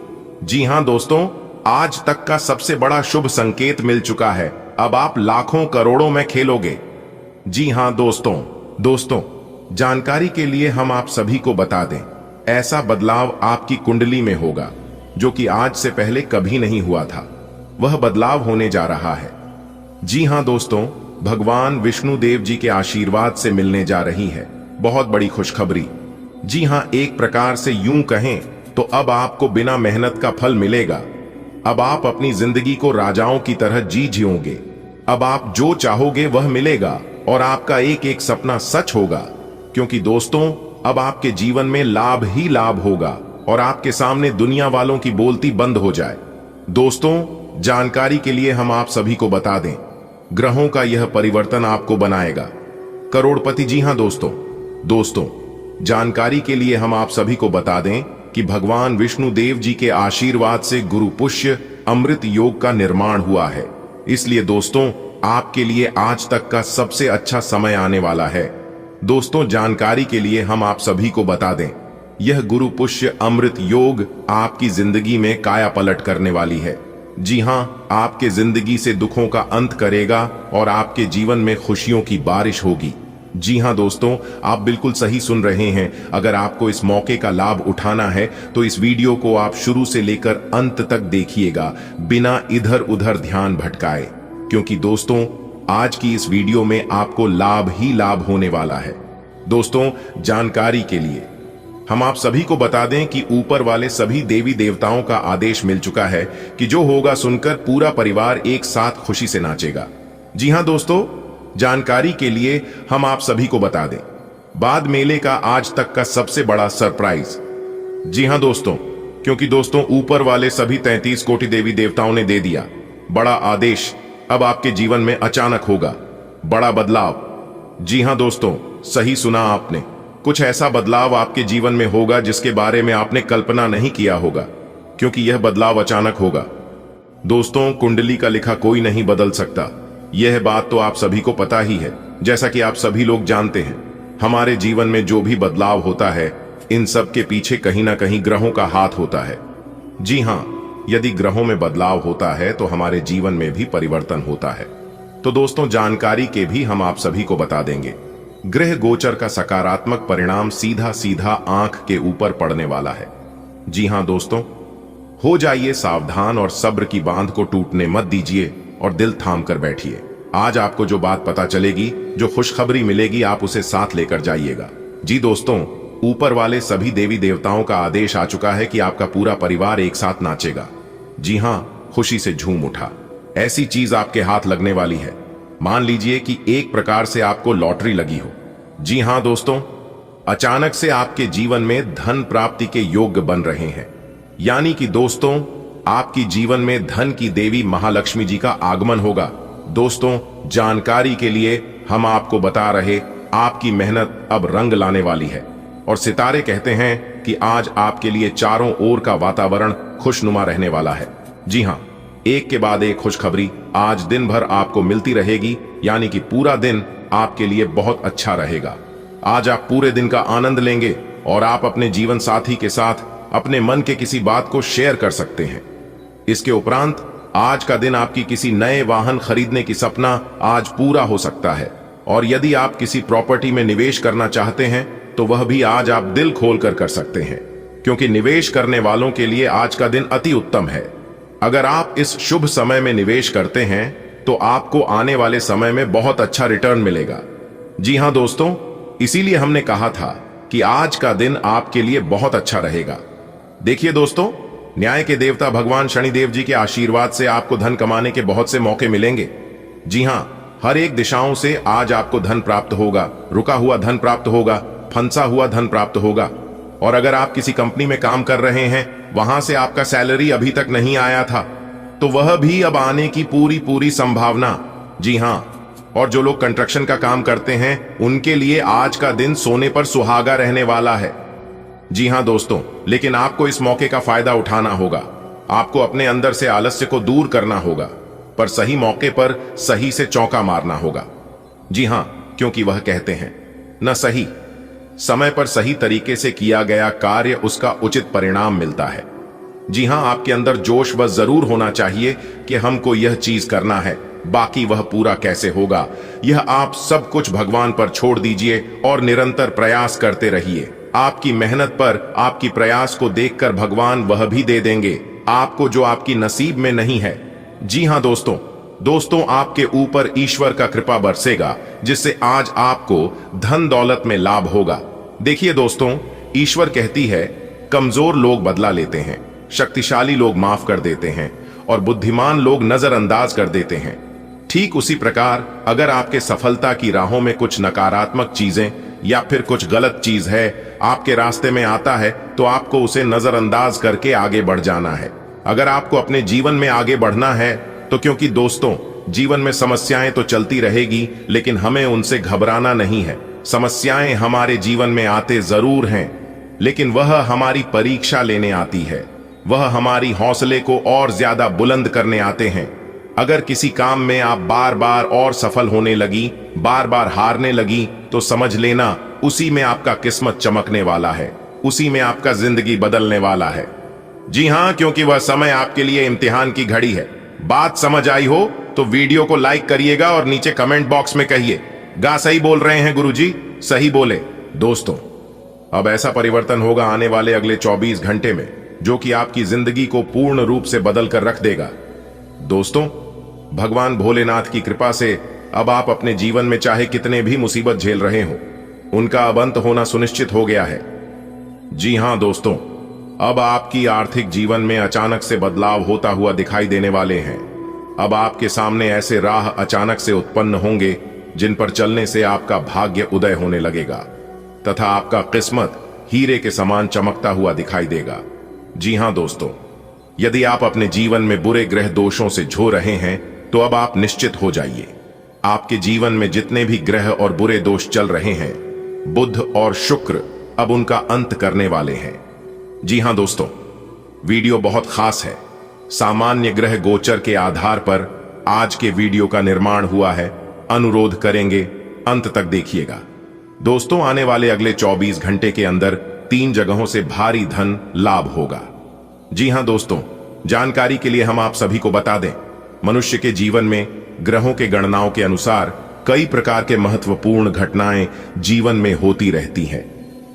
जी हां दोस्तों, आज तक का सबसे बड़ा शुभ संकेत मिल चुका है। अब आप लाखों करोड़ों में खेलोगे। जी हां दोस्तों, जानकारी के लिए हम आप सभी को बता दें, ऐसा बदलाव आपकी कुंडली में होगा जो कि आज से पहले कभी नहीं हुआ था। वह बदलाव होने जा रहा है। जी हां दोस्तों, भगवान विष्णु देव जी के आशीर्वाद से मिलने जा रही है बहुत बड़ी खुशखबरी। जी हां, एक प्रकार से यूं कहें तो अब आपको बिना मेहनत का फल मिलेगा। अब आप अपनी जिंदगी को राजाओं की तरह जी जियोगे। अब आप जो चाहोगे वह मिलेगा और आपका एक एक सपना सच होगा, क्योंकि दोस्तों अब आपके जीवन में लाभ ही लाभ होगा और आपके सामने दुनिया वालों की बोलती बंद हो जाए। दोस्तों, जानकारी के लिए हम आप सभी को बता दें, ग्रहों का यह परिवर्तन आपको बनाएगा करोड़पति। जी हां दोस्तों, जानकारी के लिए हम आप सभी को बता दें कि भगवान विष्णु देव जी के आशीर्वाद से गुरु पुष्य अमृत योग का निर्माण हुआ है। इसलिए दोस्तों, आपके लिए आज तक का सबसे अच्छा समय आने वाला है। दोस्तों, जानकारी के लिए हम आप सभी को बता दें, यह गुरु पुष्य अमृत योग आपकी जिंदगी में काया पलट करने वाली है। जी हां, आपके जिंदगी से दुखों का अंत करेगा और आपके जीवन में खुशियों की बारिश होगी। जी हां दोस्तों, आप बिल्कुल सही सुन रहे हैं। अगर आपको इस मौके का लाभ उठाना है तो इस वीडियो को आप शुरू से लेकर अंत तक देखिएगा, बिना इधर उधर ध्यान भटकाए, क्योंकि दोस्तों आज की इस वीडियो में आपको लाभ ही लाभ होने वाला है। दोस्तों, जानकारी के लिए हम आप सभी को बता दें कि ऊपर वाले सभी देवी देवताओं का आदेश मिल चुका है कि जो होगा सुनकर पूरा परिवार एक साथ खुशी से नाचेगा। जी हां दोस्तों, जानकारी के लिए हम आप सभी को बता दें, बाद मेले का आज तक का सबसे बड़ा सरप्राइज। जी हां दोस्तों, क्योंकि दोस्तों ऊपर वाले सभी 33 कोटि देवी देवताओं ने दे दिया बड़ा आदेश। अब आपके जीवन में अचानक होगा बड़ा बदलाव। जी हां दोस्तों, सही सुना आपने, कुछ ऐसा बदलाव आपके जीवन में होगा जिसके बारे में आपने कल्पना नहीं किया होगा, क्योंकि यह बदलाव अचानक होगा। दोस्तों, कुंडली का लिखा कोई नहीं बदल सकता, यह बात तो आप सभी को पता ही है। जैसा कि आप सभी लोग जानते हैं, हमारे जीवन में जो भी बदलाव होता है, इन सब के पीछे कहीं ना कहीं ग्रहों का हाथ होता है। जी हां, यदि ग्रहों में बदलाव होता है तो हमारे जीवन में भी परिवर्तन होता है। तो दोस्तों, जानकारी के भी हम आप सभी को बता देंगे। ग्रह गोचर का सकारात्मक परिणाम सीधा सीधा आंख के ऊपर पड़ने वाला है। जी हां दोस्तों, हो जाइए सावधान और सब्र की बांध को टूटने मत दीजिए और दिल थाम कर बैठिए। आज आपको जो बात पता चलेगी, जो खुशखबरी मिलेगी, आप उसे साथ लेकर जाइएगा। जी दोस्तों, ऊपर वाले सभी देवी देवताओं का आदेश आ चुका है कि आपका पूरा परिवार एक साथ नाचेगा। जी हां, खुशी से झूम उठा। ऐसी चीज आपके हाथ लगने वाली है, मान लीजिए कि एक प्रकार से आपको लॉटरी लगी हो। जी हां दोस्तों, अचानक से आपके जीवन में धन प्राप्ति के योग्य बन रहे हैं। यानी कि दोस्तों, आपकी जीवन में धन की देवी महालक्ष्मी जी का आगमन होगा। दोस्तों, जानकारी के लिए हम आपको बता रहे, आपकी मेहनत अब रंग लाने वाली है और सितारे कहते हैं कि आज आपके लिए चारों ओर का वातावरण खुशनुमा रहने वाला है। जी हां, एक के बाद एक खुशखबरी आज दिन भर आपको मिलती रहेगी, यानी कि पूरा दिन आपके लिए बहुत अच्छा रहेगा। आज आप पूरे दिन का आनंद लेंगे और आप अपने जीवन साथी के साथ अपने मन के किसी बात को शेयर कर सकते हैं। इसके उपरांत आज का दिन आपकी किसी नए वाहन खरीदने की सपना आज पूरा हो सकता है, और यदि आप किसी प्रॉपर्टी में निवेश करना चाहते हैं तो वह भी आज आप दिल खोलकर कर सकते हैं, क्योंकि निवेश करने वालों के लिए आज का दिन अति उत्तम है। अगर आप इस शुभ समय में निवेश करते हैं तो आपको आने वाले समय में बहुत अच्छा रिटर्न मिलेगा। जी हां दोस्तों, इसीलिए हमने कहा था कि आज का दिन आपके लिए बहुत अच्छा रहेगा। देखिए दोस्तों, न्याय के देवता भगवान शनिदेव जी के आशीर्वाद से आपको धन कमाने के बहुत से मौके मिलेंगे। जी हां, हर एक दिशाओं से आज आपको धन प्राप्त होगा, रुका हुआ धन प्राप्त होगा, फंसा हुआ धन प्राप्त होगा। और अगर आप किसी कंपनी में काम कर रहे हैं, वहां से आपका सैलरी अभी तक नहीं आया था, तो वह भी अब आने की पूरी संभावना। जी हां, और जो लोग कंस्ट्रक्शन का काम करते हैं, उनके लिए आज का दिन सोने पर सुहागा रहने वाला है। जी हां दोस्तों, लेकिन आपको इस मौके का फायदा उठाना होगा। आपको अपने अंदर से आलस्य को दूर करना होगा, पर सही मौके पर सही से चौका मारना होगा। जी हां, क्योंकि वह कहते हैं, न सही समय पर सही तरीके से किया गया कार्य, उसका उचित परिणाम मिलता है। जी हां, आपके अंदर जोश बस जरूर होना चाहिए कि हमको यह चीज करना है, बाकी वह पूरा कैसे होगा, यह आप सब कुछ भगवान पर छोड़ दीजिए और निरंतर प्रयास करते रहिए। आपकी मेहनत पर, आपकी प्रयास को देखकर भगवान वह भी दे देंगे आपको जो आपकी नसीब में नहीं है। जी हां दोस्तों, आपके ऊपर ईश्वर का कृपा बरसेगा, जिससे आज आपको धन दौलत में लाभ होगा। देखिए दोस्तों, ईश्वर कहती है, कमजोर लोग बदला लेते हैं, शक्तिशाली लोग माफ कर देते हैं और बुद्धिमान लोग नजरअंदाज कर देते हैं। ठीक उसी प्रकार अगर आपके सफलता की राहों में कुछ नकारात्मक चीजें या फिर कुछ गलत चीज है आपके रास्ते में आता है, तो आपको उसे नजरअंदाज करके आगे बढ़ जाना है। अगर आपको अपने जीवन में आगे बढ़ना है तो, क्योंकि दोस्तों जीवन में समस्याएं तो चलती रहेगी, लेकिन हमें उनसे घबराना नहीं है। समस्याएं हमारे जीवन में आते जरूर हैं, लेकिन वह हमारी परीक्षा लेने आती है, वह हमारी हौसले को और ज्यादा बुलंद करने आते हैं। अगर किसी काम में आप बार बार और सफल होने लगी, बार बार हारने लगी, तो समझ लेना उसी में आपका किस्मत चमकने वाला है, उसी में आपका जिंदगी बदलने वाला है। जी हां, क्योंकि वह समय आपके लिए इम्तिहान की घड़ी है। बात समझ आई हो तो वीडियो को लाइक करिएगा और नीचे कमेंट बॉक्स में कहिए, गा सही बोल रहे हैं गुरुजी, सही बोले। दोस्तों, अब ऐसा परिवर्तन होगा आने वाले अगले 24 घंटे में, जो कि आपकी जिंदगी को पूर्ण रूप से बदल कर रख देगा। दोस्तों, भगवान भोलेनाथ की कृपा से अब आप अपने जीवन में चाहे कितने भी मुसीबत झेल रहे हो, उनका अब अंत होना सुनिश्चित हो गया है। जी हां दोस्तों, अब आपकी आर्थिक जीवन में अचानक से बदलाव होता हुआ दिखाई देने वाले हैं। अब आपके सामने ऐसे राह अचानक से उत्पन्न होंगे जिन पर चलने से आपका भाग्य उदय होने लगेगा तथा आपका किस्मत हीरे के समान चमकता हुआ दिखाई देगा। जी हां दोस्तों, यदि आप अपने जीवन में बुरे ग्रह दोषों से झो रहे हैं तो अब आप निश्चित हो जाइए। आपके जीवन में जितने भी ग्रह और बुरे दोष चल रहे हैं, बुध और शुक्र अब उनका अंत करने वाले हैं। जी हां दोस्तों, वीडियो बहुत खास है। सामान्य ग्रह गोचर के आधार पर आज के वीडियो का निर्माण हुआ है। अनुरोध करेंगे अंत तक देखिएगा। दोस्तों, आने वाले अगले 24 घंटे के अंदर 3 जगहों से भारी धन लाभ होगा। जी हां दोस्तों, जानकारी के लिए हम आप सभी को बता दें, मनुष्य के जीवन में ग्रहों के गणनाओं के अनुसार कई प्रकार के महत्वपूर्ण घटनाएं जीवन में होती रहती हैं।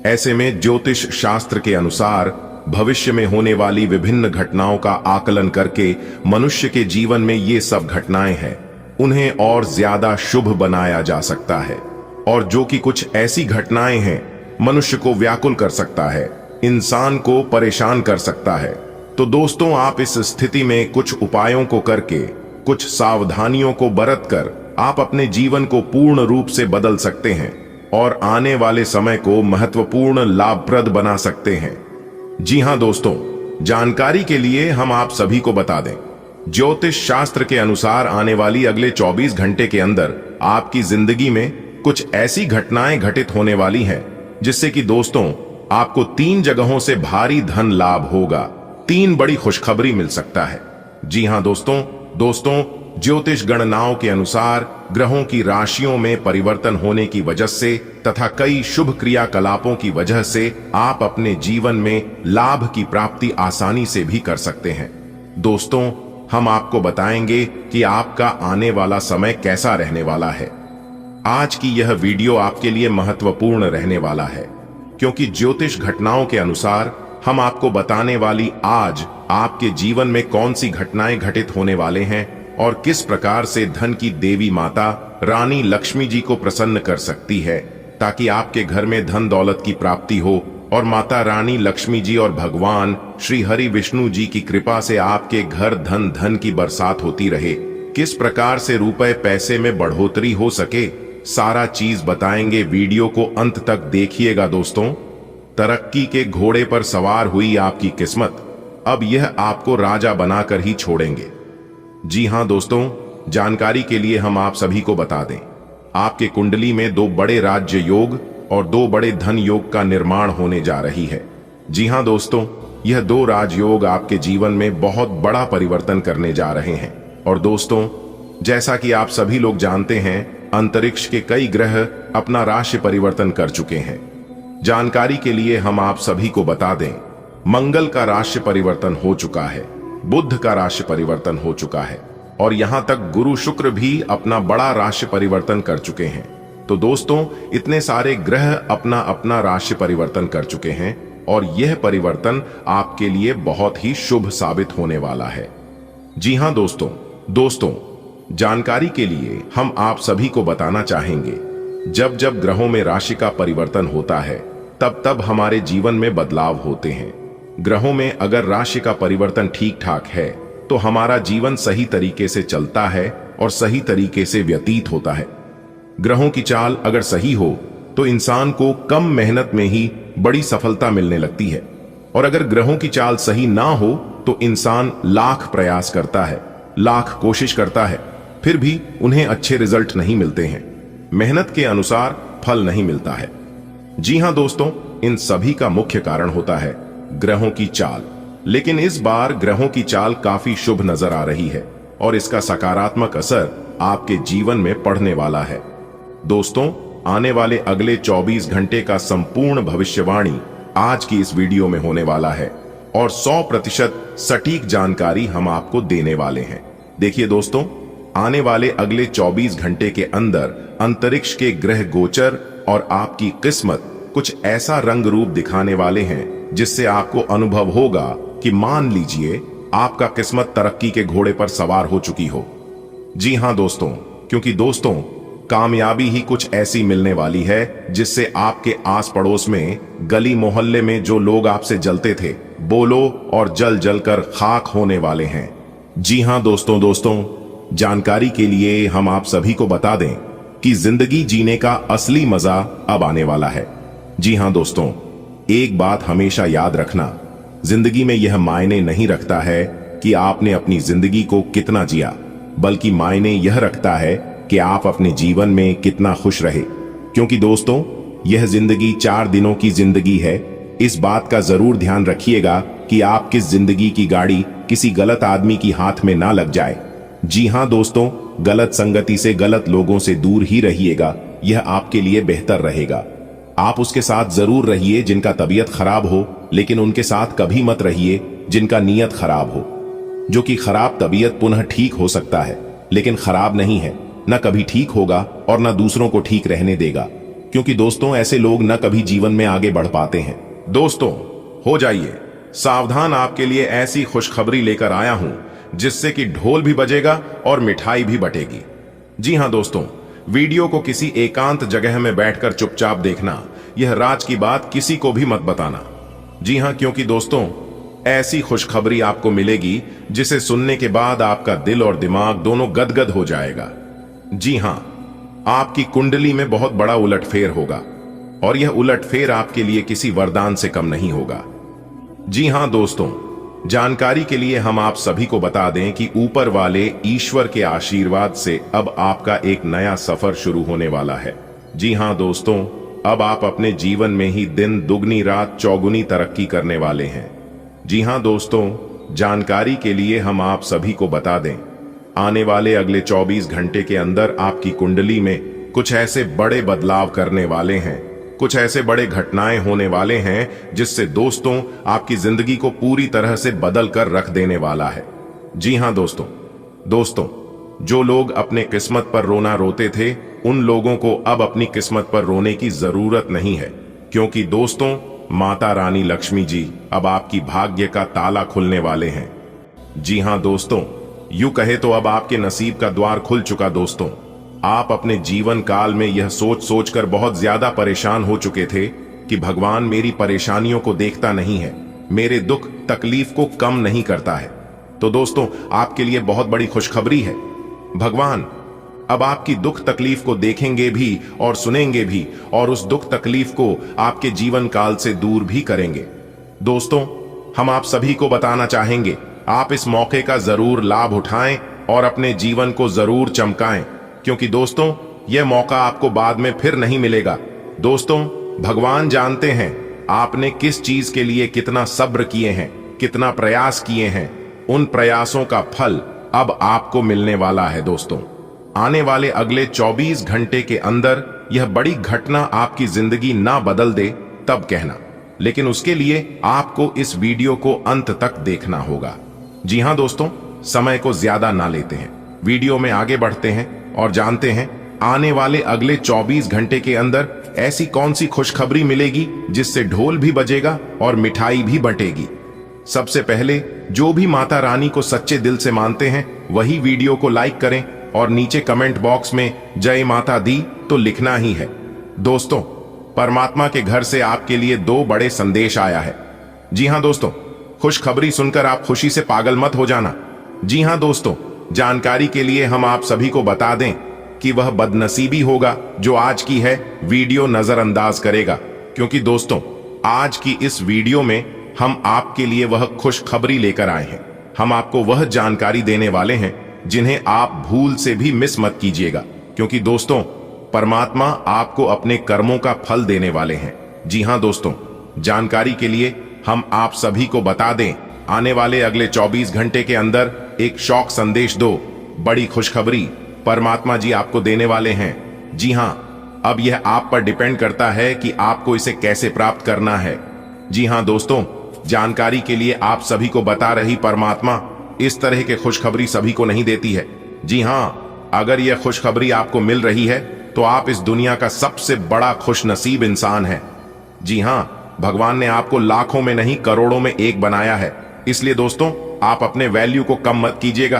ऐसे में ज्योतिष शास्त्र के अनुसार भविष्य में होने वाली विभिन्न घटनाओं का आकलन करके मनुष्य के जीवन में ये सब घटनाएं हैं, उन्हें और ज्यादा शुभ बनाया जा सकता है। और जो कि कुछ ऐसी घटनाएं हैं मनुष्य को व्याकुल कर सकता है, इंसान को परेशान कर सकता है। तो दोस्तों, आप इस स्थिति में कुछ उपायों को करके, कुछ सावधानियों को बरत कर आप अपने जीवन को पूर्ण रूप से बदल सकते हैं और आने वाले समय को महत्वपूर्ण लाभप्रद बना सकते हैं। जी हां दोस्तों, जानकारी के लिए हम आप सभी को बता दें, ज्योतिष शास्त्र के अनुसार आने वाली अगले 24 घंटे के अंदर आपकी जिंदगी में कुछ ऐसी घटनाएं घटित होने वाली हैं जिससे कि दोस्तों आपको 3 जगहों से भारी धन लाभ होगा। 3 बड़ी खुशखबरी मिल सकता है। जी हां दोस्तों, ज्योतिष गणनाओं के अनुसार ग्रहों की राशियों में परिवर्तन होने की वजह से तथा कई शुभ क्रियाकलापों की वजह से आप अपने जीवन में लाभ की प्राप्ति आसानी से भी कर सकते हैं। दोस्तों, हम आपको बताएंगे कि आपका आने वाला समय कैसा रहने वाला है। आज की यह वीडियो आपके लिए महत्वपूर्ण रहने वाला है, क्योंकि ज्योतिष घटनाओं के अनुसार हम आपको बताने वाली आज आपके जीवन में कौन सी घटनाएं घटित होने वाले हैं और किस प्रकार से धन की देवी माता रानी लक्ष्मी जी को प्रसन्न कर सकती है, ताकि आपके घर में धन दौलत की प्राप्ति हो और माता रानी लक्ष्मी जी और भगवान श्री हरि विष्णु जी की कृपा से आपके घर धन की बरसात होती रहे। किस प्रकार से रुपए पैसे में बढ़ोतरी हो सके, सारा चीज बताएंगे। वीडियो को अंत तक देखिएगा दोस्तों। तरक्की के घोड़े पर सवार हुई आपकी किस्मत अब यह आपको राजा बनाकर ही छोड़ेंगे। जी हां दोस्तों, जानकारी के लिए हम आप सभी को बता दें, आपके कुंडली में 2 बड़े राज्य योग और 2 बड़े धन योग का निर्माण होने जा रही है। जी हां दोस्तों, यह 2 राजयोग आपके जीवन में बहुत बड़ा परिवर्तन करने जा रहे हैं। और दोस्तों, जैसा कि आप सभी लोग जानते हैं, अंतरिक्ष के कई ग्रह अपना राशि परिवर्तन कर चुके हैं। जानकारी के लिए हम आप सभी को बता दें, मंगल का राशि परिवर्तन हो चुका है, बुध का राशि परिवर्तन हो चुका है और यहां तक गुरु शुक्र भी अपना बड़ा राशि परिवर्तन कर चुके हैं। तो दोस्तों, इतने सारे ग्रह अपना अपना राशि परिवर्तन कर चुके हैं और यह परिवर्तन आपके लिए बहुत ही शुभ साबित होने वाला है। जी हां दोस्तों, जानकारी के लिए हम आप सभी को बताना चाहेंगे, जब जब ग्रहों में राशि का परिवर्तन होता है तब तब हमारे जीवन में बदलाव होते हैं। ग्रहों में अगर राशि का परिवर्तन ठीक ठाक है तो हमारा जीवन सही तरीके से चलता है और सही तरीके से व्यतीत होता है। ग्रहों की चाल अगर सही हो तो इंसान को कम मेहनत में ही बड़ी सफलता मिलने लगती है, और अगर ग्रहों की चाल सही ना हो तो इंसान लाख प्रयास करता है, लाख कोशिश करता है, फिर भी उन्हें अच्छे रिजल्ट नहीं मिलते हैं, मेहनत के अनुसार फल नहीं मिलता है। जी हां दोस्तों, इन सभी का मुख्य कारण होता है ग्रहों की चाल। लेकिन इस बार ग्रहों की चाल काफी शुभ नजर आ रही है और इसका सकारात्मक असर आपके जीवन में पड़ने वाला है। दोस्तों, आने वाले अगले 24 घंटे का संपूर्ण भविष्यवाणी आज की इस वीडियो में होने वाला है और 100% सटीक जानकारी हम आपको देने वाले हैं। देखिए दोस्तों, आने वाले अगले 24 घंटे के अंदर अंतरिक्ष के ग्रह गोचर और आपकी किस्मत कुछ ऐसा रंग रूप दिखाने वाले हैं जिससे आपको अनुभव होगा कि मान लीजिए आपका किस्मत तरक्की के घोड़े पर सवार हो चुकी हो। जी हां दोस्तों, क्योंकि दोस्तों कामयाबी ही कुछ ऐसी मिलने वाली है जिससे आपके आस पड़ोस में, गली मोहल्ले में जो लोग आपसे जलते थे, बोलो और जल जल कर खाक होने वाले हैं। जी हां दोस्तों, जानकारी के लिए हम आप सभी को बता दें कि जिंदगी जीने का असली मजा अब आने वाला है। जी हां दोस्तों, एक बात हमेशा याद रखना, जिंदगी में यह मायने नहीं रखता है कि आपने अपनी जिंदगी को कितना जिया, बल्कि मायने यह रखता है कि आप अपने जीवन में कितना खुश रहे। क्योंकि दोस्तों, यह जिंदगी 4 दिनों की जिंदगी है। इस बात का जरूर ध्यान रखिएगा कि आप किस जिंदगी की गाड़ी किसी गलत आदमी की हाथ में ना लग जाए। जी हां दोस्तों, गलत संगति से, गलत लोगों से दूर ही रहिएगा, यह आपके लिए बेहतर रहेगा। आप उसके साथ जरूर रहिए जिनका तबीयत खराब हो, लेकिन उनके साथ कभी मत रहिए जिनका नीयत खराब हो। जो कि खराब तबीयत पुनः ठीक हो सकता है, लेकिन खराब नहीं है, न कभी ठीक होगा और न दूसरों को ठीक रहने देगा। क्योंकि दोस्तों, ऐसे लोग न कभी जीवन में आगे बढ़ पाते हैं। दोस्तों, हो जाइए सावधान, आपके लिए ऐसी खुशखबरी लेकर आया हूं जिससे कि ढोल भी बजेगा और मिठाई भी बटेगी। जी हां दोस्तों, वीडियो को किसी एकांत जगह में बैठकर चुपचाप देखना, यह राज की बात किसी को भी मत बताना। जी हां, क्योंकि दोस्तों, ऐसी खुशखबरी आपको मिलेगी जिसे सुनने के बाद आपका दिल और दिमाग दोनों गदगद हो जाएगा। जी हां, आपकी कुंडली में बहुत बड़ा उलटफेर होगा और यह उलटफेर आपके लिए किसी वरदान से कम नहीं होगा। जी हां दोस्तों, जानकारी के लिए हम आप सभी को बता दें कि ऊपर वाले ईश्वर के आशीर्वाद से अब आपका एक नया सफर शुरू होने वाला है। जी हां दोस्तों, अब आप अपने जीवन में ही दिन दुगनी रात चौगुनी तरक्की करने वाले हैं। जी हां दोस्तों, जानकारी के लिए हम आप सभी को बता दें, आने वाले अगले 24 घंटे के अंदर आपकी कुंडली में कुछ ऐसे बड़े बदलाव करने वाले हैं, कुछ ऐसे बड़े घटनाएं होने वाले हैं जिससे दोस्तों आपकी जिंदगी को पूरी तरह से बदल कर रख देने वाला है। जी हां दोस्तों, जो लोग अपने किस्मत पर रोना रोते थे, उन लोगों को अब अपनी किस्मत पर रोने की जरूरत नहीं है। क्योंकि दोस्तों, माता रानी लक्ष्मी जी अब आपकी भाग्य का ताला खुलने वाले हैं। जी हां दोस्तों, यूं कहे तो अब आपके नसीब का द्वार खुल चुका। दोस्तों, आप अपने जीवन काल में यह सोच सोचकर बहुत ज्यादा परेशान हो चुके थे कि भगवान मेरी परेशानियों को देखता नहीं है, मेरे दुख तकलीफ को कम नहीं करता है। तो दोस्तों, आपके लिए बहुत बड़ी खुशखबरी है, भगवान अब आपकी दुख तकलीफ को देखेंगे भी और सुनेंगे भी, और उस दुख तकलीफ को आपके जीवन काल से दूर भी करेंगे। दोस्तों, हम आप सभी को बताना चाहेंगे, आप इस मौके का जरूर लाभ उठाएं और अपने जीवन को जरूर चमकाएं, क्योंकि दोस्तों, यह मौका आपको बाद में फिर नहीं मिलेगा। दोस्तों, भगवान जानते हैं आपने किस चीज के लिए कितना सब्र किए हैं, कितना प्रयास किए हैं। उन प्रयासों का फल अब आपको मिलने वाला है। दोस्तों, आने वाले अगले 24 घंटे के अंदर यह बड़ी घटना आपकी जिंदगी ना बदल दे तब कहना, लेकिन उसके लिए आपको इस वीडियो को अंत तक देखना होगा। जी हां दोस्तों, समय को ज्यादा ना लेते हैं, वीडियो में आगे बढ़ते हैं और जानते हैं आने वाले अगले 24 घंटे के अंदर ऐसी कौन सी खुशखबरी मिलेगी जिससे ढोल भी बजेगा और मिठाई भी बंटेगी। सबसे पहले, जो भी माता रानी को सच्चे दिल से मानते हैं वही वीडियो को लाइक करें और नीचे कमेंट बॉक्स में जय माता दी तो लिखना ही है। दोस्तों, परमात्मा के घर से आपके लिए 2 बड़े संदेश आया है। जी हां दोस्तों, खुशखबरी सुनकर आप खुशी से पागल मत हो जाना। जी हां दोस्तों, जानकारी के लिए हम आप सभी को बता दें कि वह बदनसीबी होगा जो आज की है वीडियो नजरअंदाज करेगा, क्योंकि दोस्तों, आज की इस वीडियो में हम आपके लिए वह खुशखबरी लेकर आए हैं। हम आपको वह जानकारी देने वाले हैं जिन्हें आप भूल से भी मिस मत कीजिएगा, क्योंकि दोस्तों, परमात्मा आपको अपने कर्मों का फल देने वाले हैं। जी हां दोस्तों, जानकारी के लिए हम आप सभी को बता दें, आने वाले अगले 24 घंटे के अंदर एक शॉक संदेश 2 बड़ी खुशखबरी परमात्मा जी आपको देने वाले हैं। जी हां, अब यह आप पर डिपेंड करता है कि आपको इसे कैसे प्राप्त करना है। जी हां दोस्तों, जानकारी के लिए आप सभी को बता रही परमात्मा इस तरह के खुशखबरी सभी को नहीं देती है। जी हां, अगर यह खुशखबरी आपको मिल रही है तो आप इस दुनिया का सबसे बड़ा खुशनसीब इंसान हैं। जी हां, भगवान ने आपको लाखों में नहीं करोड़ों में एक बनाया है। इसलिए दोस्तों, आप अपने वैल्यू को कम मत कीजिएगा,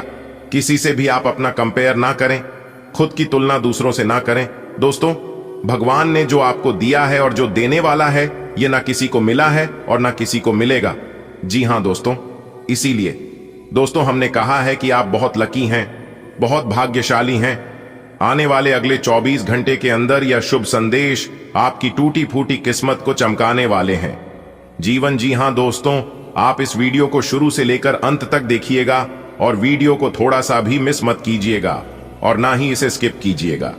किसी से भी आप अपना कंपेयर ना करें। खुद की तुलना दूसरों से ना करें। दोस्तों, भगवान ने जो आपको दिया है और जो देने वाला है, ये ना किसी को मिला है और ना किसी को मिलेगा। जी हां दोस्तों, इसीलिए दोस्तों हमने कहा है कि आप बहुत लकी हैं, बहुत भाग्यशाली हैं। आने वाले अगले 24 घंटे के अंदर यह शुभ संदेश आपकी टूटी फूटी किस्मत को चमकाने वाले हैं। जीवन, जी हां दोस्तों, आप इस वीडियो को शुरू से लेकर अंत तक देखिएगा और वीडियो को थोड़ा सा भी मिस मत कीजिएगा और ना ही इसे स्किप कीजिएगा।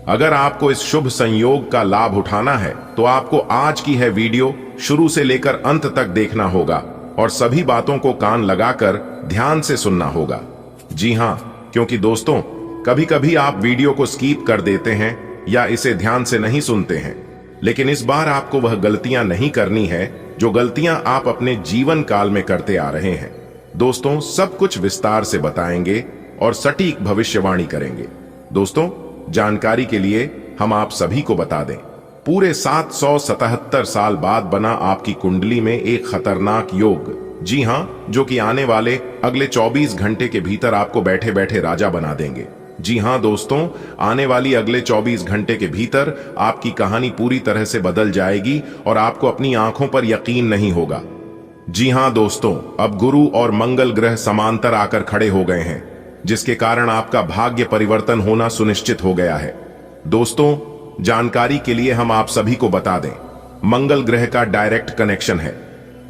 अगर आपको इस शुभ संयोग का लाभ उठाना है तो आपको आज की है वीडियो शुरू से लेकर अंत तक देखना होगा और सभी बातों को कान लगाकर ध्यान से सुनना होगा। जी हां, क्योंकि दोस्तों कभी कभी आप वीडियो को स्किप कर देते हैं या इसे ध्यान से नहीं सुनते हैं, लेकिन इस बार आपको वह गलतियां नहीं करनी है जो गलतियां आप अपने जीवन काल में करते आ रहे हैं। दोस्तों, सब कुछ विस्तार से बताएंगे और सटीक भविष्यवाणी करेंगे। दोस्तों, जानकारी के लिए हम आप सभी को बता दें, पूरे 777 साल बाद बना आपकी कुंडली में एक खतरनाक योग, जी हां, जो कि आने वाले अगले 24 घंटे के भीतर आपको बैठे बैठे राजा बना देंगे। जी हां दोस्तों, आने वाली अगले 24 घंटे के भीतर आपकी कहानी पूरी तरह से बदल जाएगी और आपको अपनी आंखों पर यकीन नहीं होगा। जी हां दोस्तों, अब गुरु और मंगल ग्रह समांतर आकर खड़े हो गए हैं, जिसके कारण आपका भाग्य परिवर्तन होना सुनिश्चित हो गया है। दोस्तों, जानकारी के लिए हम आप सभी को बता दें, मंगल ग्रह का डायरेक्ट कनेक्शन है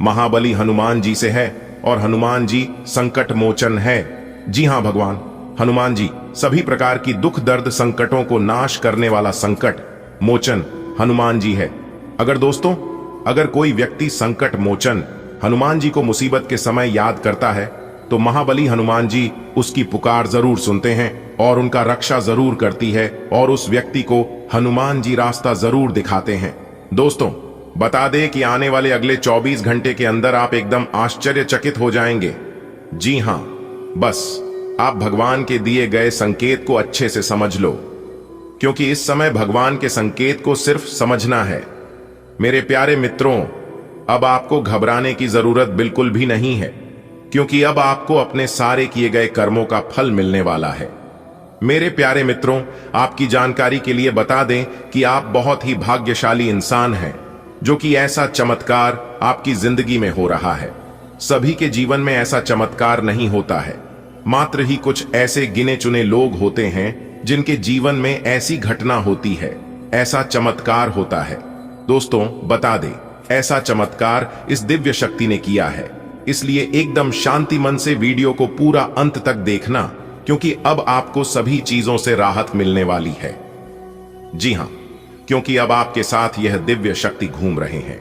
महाबली हनुमान जी से है और हनुमान जी संकट मोचन है। जी हां, भगवान हनुमान जी सभी प्रकार की दुख दर्द संकटों को नाश करने वाला संकट मोचन हनुमान जी है। अगर कोई व्यक्ति संकट मोचन हनुमान जी को मुसीबत के समय याद करता है तो महाबली हनुमान जी उसकी पुकार जरूर सुनते हैं और उनका रक्षा जरूर करती है और उस व्यक्ति को हनुमान जी रास्ता जरूर दिखाते हैं। दोस्तों, बता दें कि आने वाले अगले 24 घंटे के अंदर आप एकदम आश्चर्यचकित हो जाएंगे। जी हां, बस आप भगवान के दिए गए संकेत को अच्छे से समझ लो, क्योंकि इस समय भगवान के संकेत को सिर्फ समझना है। मेरे प्यारे मित्रों, अब आपको घबराने की जरूरत बिल्कुल भी नहीं है, क्योंकि अब आपको अपने सारे किए गए कर्मों का फल मिलने वाला है। मेरे प्यारे मित्रों, आपकी जानकारी के लिए बता दें कि आप बहुत ही भाग्यशाली इंसान हैं, जो कि ऐसा चमत्कार आपकी जिंदगी में हो रहा है। सभी के जीवन में ऐसा चमत्कार नहीं होता है, मात्र ही कुछ ऐसे गिने चुने लोग होते हैं जिनके जीवन में ऐसी घटना होती है, ऐसा चमत्कार होता है। दोस्तों, बता दें, ऐसा चमत्कार इस दिव्य शक्ति ने किया है, इसलिए एकदम शांति मन से वीडियो को पूरा अंत तक देखना, क्योंकि अब आपको सभी चीजों से राहत मिलने वाली है। जी हां, क्योंकि अब आपके साथ यह दिव्य शक्ति घूम रहे हैं।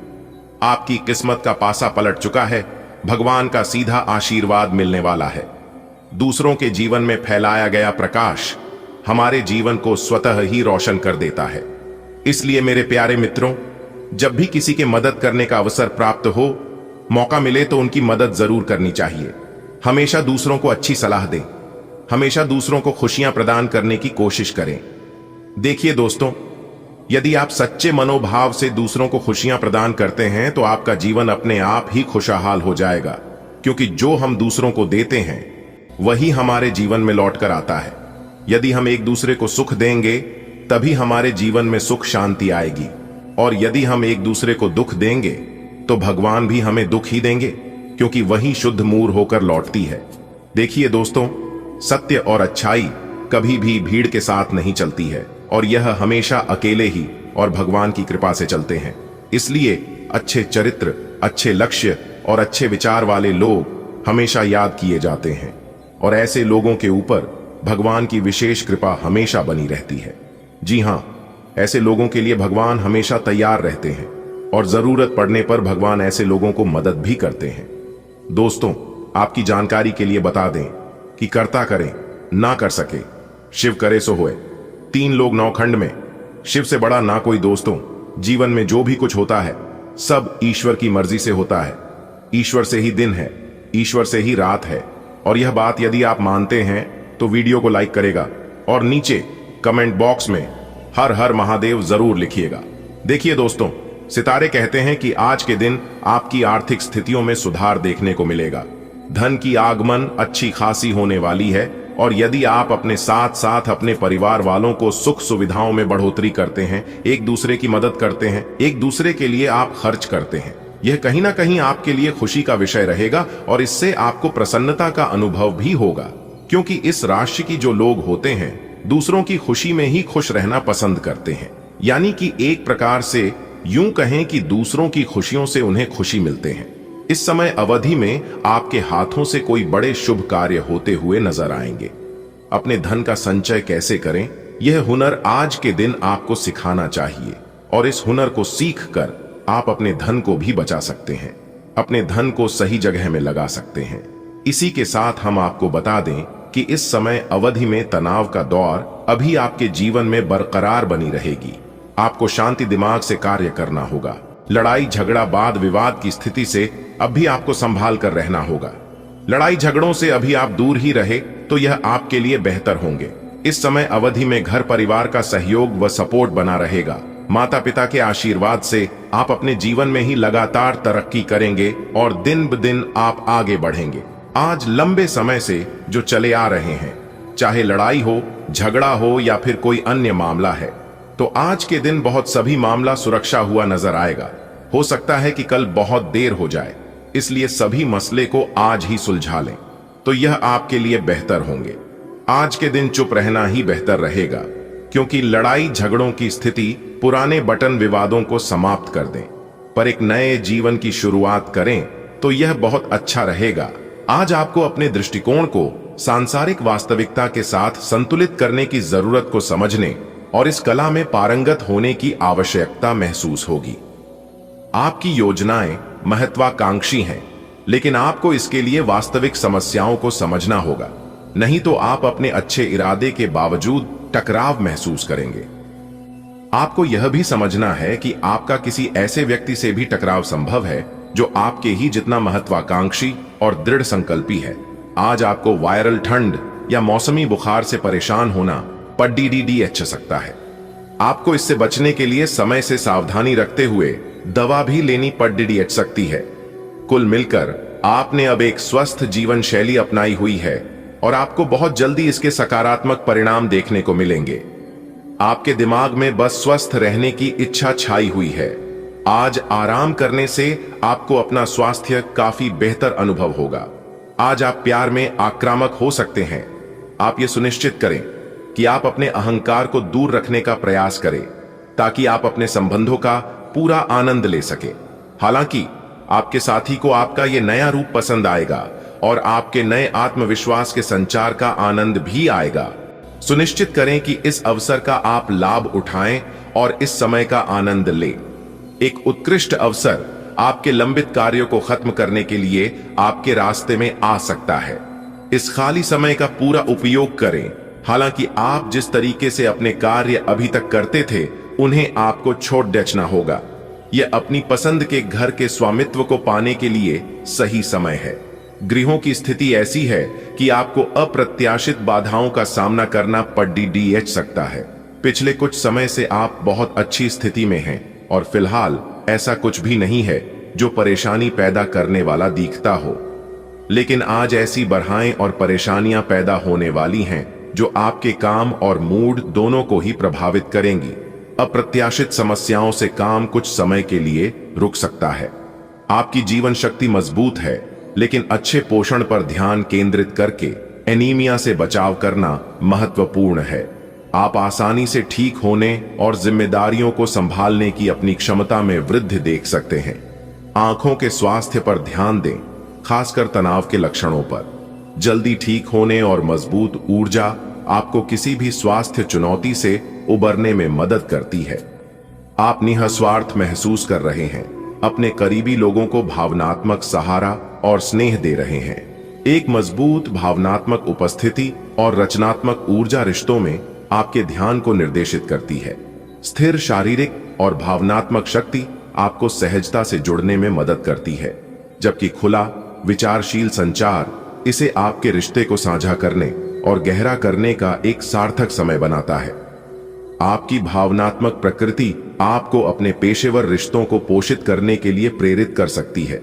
आपकी किस्मत का पासा पलट चुका है, भगवान का सीधा आशीर्वाद मिलने वाला है। दूसरों के जीवन में फैलाया गया प्रकाश हमारे जीवन को स्वतः ही रोशन कर देता है। इसलिए मेरे प्यारे मित्रों, जब भी किसी के मदद करने का अवसर प्राप्त हो, मौका मिले तो उनकी मदद जरूर करनी चाहिए। हमेशा दूसरों को अच्छी सलाह दें, हमेशा दूसरों को खुशियां प्रदान करने की कोशिश करें। देखिए दोस्तों, यदि आप सच्चे मनोभाव से दूसरों को खुशियां प्रदान करते हैं तो आपका जीवन अपने आप ही खुशहाल हो जाएगा, क्योंकि जो हम दूसरों को देते हैं वही हमारे जीवन में लौट कर आता है। यदि हम एक दूसरे को सुख देंगे तभी हमारे जीवन में सुख शांति आएगी, और यदि हम एक दूसरे को दुख देंगे तो भगवान भी हमें दुख ही देंगे, क्योंकि वही शुद्ध मूर होकर लौटती है। देखिए दोस्तों, सत्य और अच्छाई कभी भी भीड़ के साथ नहीं चलती है, और यह हमेशा अकेले ही और भगवान की कृपा से चलते हैं। इसलिए अच्छे चरित्र, अच्छे लक्ष्य और अच्छे विचार वाले लोग हमेशा याद किए जाते हैं, और ऐसे लोगों के ऊपर भगवान की विशेष कृपा हमेशा बनी रहती है। जी हां, ऐसे लोगों के लिए भगवान हमेशा तैयार रहते हैं, और जरूरत पड़ने पर भगवान ऐसे लोगों को मदद भी करते हैं। दोस्तों, आपकी जानकारी के लिए बता दें कि कर्ता करे ना कर सके, शिव करे सो होए। 3 लोग नौखंड में, शिव से बड़ा ना कोई। दोस्तों, जीवन में जो भी कुछ होता है सब ईश्वर की मर्जी से होता है। ईश्वर से ही दिन है, ईश्वर से ही रात है, और यह बात यदि आप मानते हैं तो वीडियो को लाइक करेगा और नीचे कमेंट बॉक्स में हर हर महादेव जरूर लिखिएगा। देखिए दोस्तों, सितारे कहते हैं कि आज के दिन आपकी आर्थिक स्थितियों में सुधार देखने को मिलेगा। धन की आगमन अच्छी खासी होने वाली है और यदि आप अपने साथ साथ अपने परिवार वालों को सुख सुविधाओं में बढ़ोतरी करते हैं, एक दूसरे की मदद करते हैं, एक दूसरे के लिए आप खर्च करते हैं, यह कहीं ना कहीं आपके लिए खुशी का विषय रहेगा और इससे आपको प्रसन्नता का अनुभव भी होगा, क्योंकि इस राशि की जो लोग होते हैं दूसरों की खुशी में ही खुश रहना पसंद करते हैं। यानी कि एक प्रकार से यूं कहें कि दूसरों की खुशियों से उन्हें खुशी मिलते हैं। इस समय अवधि में आपके हाथों से कोई बड़े शुभ कार्य होते हुए नजर आएंगे। अपने धन का संचय कैसे करें, यह हुनर आज के दिन आपको सिखाना चाहिए और इस हुनर को सीख कर आप अपने धन को भी बचा सकते हैं, अपने धन को सही जगह में लगा सकते हैं। इसी के साथ हम आपको बता दें कि इस समय अवधि में तनाव का दौर अभी आपके जीवन में बरकरार बनी रहेगी। आपको शांति दिमाग से कार्य करना होगा। लड़ाई झगड़ा वाद विवाद की स्थिति से अब भी आपको संभाल कर रहना होगा। लड़ाई झगड़ों से अभी आप दूर ही रहे तो यह आपके लिए बेहतर होंगे। इस समय अवधि में घर परिवार का सहयोग व सपोर्ट बना रहेगा। माता पिता के आशीर्वाद से आप अपने जीवन में ही लगातार तरक्की करेंगे और दिन ब दिन आप आगे बढ़ेंगे। आज लंबे समय से जो चले आ रहे हैं, चाहे लड़ाई हो, झगड़ा हो या फिर कोई अन्य मामला है, तो आज के दिन बहुत सभी मामला सुरक्षा हुआ नजर आएगा। हो सकता है कि कल बहुत देर हो जाए, इसलिए सभी मसले को आज ही सुलझा लें तो यह आपके लिए बेहतर होंगे। आज के दिन चुप रहना ही बेहतर रहेगा, क्योंकि लड़ाई झगड़ों की स्थिति पुराने बटन विवादों को समाप्त कर दें, पर एक नए जीवन की शुरुआत करें तो यह बहुत अच्छा रहेगा। आज आपको अपने दृष्टिकोण को सांसारिक वास्तविकता के साथ संतुलित करने की जरूरत को समझने और इस कला में पारंगत होने की आवश्यकता महसूस होगी। आपकी योजनाएं महत्वाकांक्षी हैं, लेकिन आपको इसके लिए वास्तविक समस्याओं को समझना होगा, नहीं तो आप अपने अच्छे इरादे के बावजूद टकराव महसूस करेंगे। आपको यह भी समझना है कि आपका किसी ऐसे व्यक्ति से भी टकराव संभव है जो आपके ही जितना महत्वाकांक्षी और दृढ़ संकल्पी है। आज आपको वायरल ठंड या मौसमी बुखार से परेशान होना पड्डीडी अच्छा सकता है। आपको इससे बचने के लिए समय से सावधानी रखते हुए दवा भी लेनी पड्डीडी अच्छ सकती है। कुल मिलकर आपने अब एक स्वस्थ जीवन शैली अपनाई हुई है और आपको बहुत जल्दी इसके सकारात्मक परिणाम देखने को मिलेंगे। आपके दिमाग में बस स्वस्थ रहने की इच्छा छाई हुई है। आज आराम करने से आपको अपना स्वास्थ्य काफी बेहतर अनुभव होगा। आज आप प्यार में आक्रामक हो सकते हैं। आप ये सुनिश्चित करें कि आप अपने अहंकार को दूर रखने का प्रयास करें, ताकि आप अपने संबंधों का पूरा आनंद ले सके। हालांकि आपके साथी को आपका ये नया रूप पसंद आएगा और आपके नए आत्मविश्वास के संचार का आनंद भी आएगा। सुनिश्चित करें कि इस अवसर का आप लाभ उठाएं और इस समय का आनंद लें। एक उत्कृष्ट अवसर आपके लंबित कार्यों को खत्म करने के लिए आपके रास्ते में आ सकता है। इस खाली समय का पूरा उपयोग करें। हालांकि आप जिस तरीके से अपने कार्य अभी तक करते थे, उन्हें आपको छोड़ देना होगा। यह अपनी पसंद के घर के स्वामित्व को पाने के लिए सही समय है। गृहों की स्थिति ऐसी है कि आपको अप्रत्याशित बाधाओं का सामना करना पड़ सकता है। पिछले कुछ समय से आप बहुत अच्छी स्थिति में हैं और फिलहाल ऐसा कुछ भी नहीं है जो परेशानी पैदा करने वाला दिखता हो, लेकिन आज ऐसी बाधाएं और परेशानियां पैदा होने वाली हैं जो आपके काम और मूड दोनों को ही प्रभावित करेंगी। अप्रत्याशित समस्याओं से काम कुछ समय के लिए रुक सकता है। आपकी जीवन शक्ति मजबूत है, लेकिन अच्छे पोषण पर ध्यान केंद्रित करके एनीमिया से बचाव करना महत्वपूर्ण है। आप आसानी से ठीक होने और जिम्मेदारियों को संभालने की अपनी क्षमता में वृद्धि देख सकते हैं। आंखों के स्वास्थ्य पर ध्यान दें, खासकर तनाव के लक्षणों पर। जल्दी ठीक होने और मजबूत ऊर्जा आपको किसी भी स्वास्थ्य चुनौती से उबरने में मदद करती है। आप निःस्वार्थ महसूस कर रहे हैं, अपने करीबी लोगों को भावनात्मक सहारा और स्नेह दे रहे हैं। एक मजबूत भावनात्मक उपस्थिति और रचनात्मक ऊर्जा रिश्तों में आपके ध्यान को निर्देशित करती है। स्थिर शारीरिक और भावनात्मक शक्ति आपको सहजता से जुड़ने में मदद करती है, जबकि खुला विचारशील संचार इसे आपके रिश्ते को साझा करने और गहरा करने का एक सार्थक समय बनाता है। आपकी भावनात्मक प्रकृति आपको अपने पेशेवर रिश्तों को पोषित करने के लिए प्रेरित कर सकती है।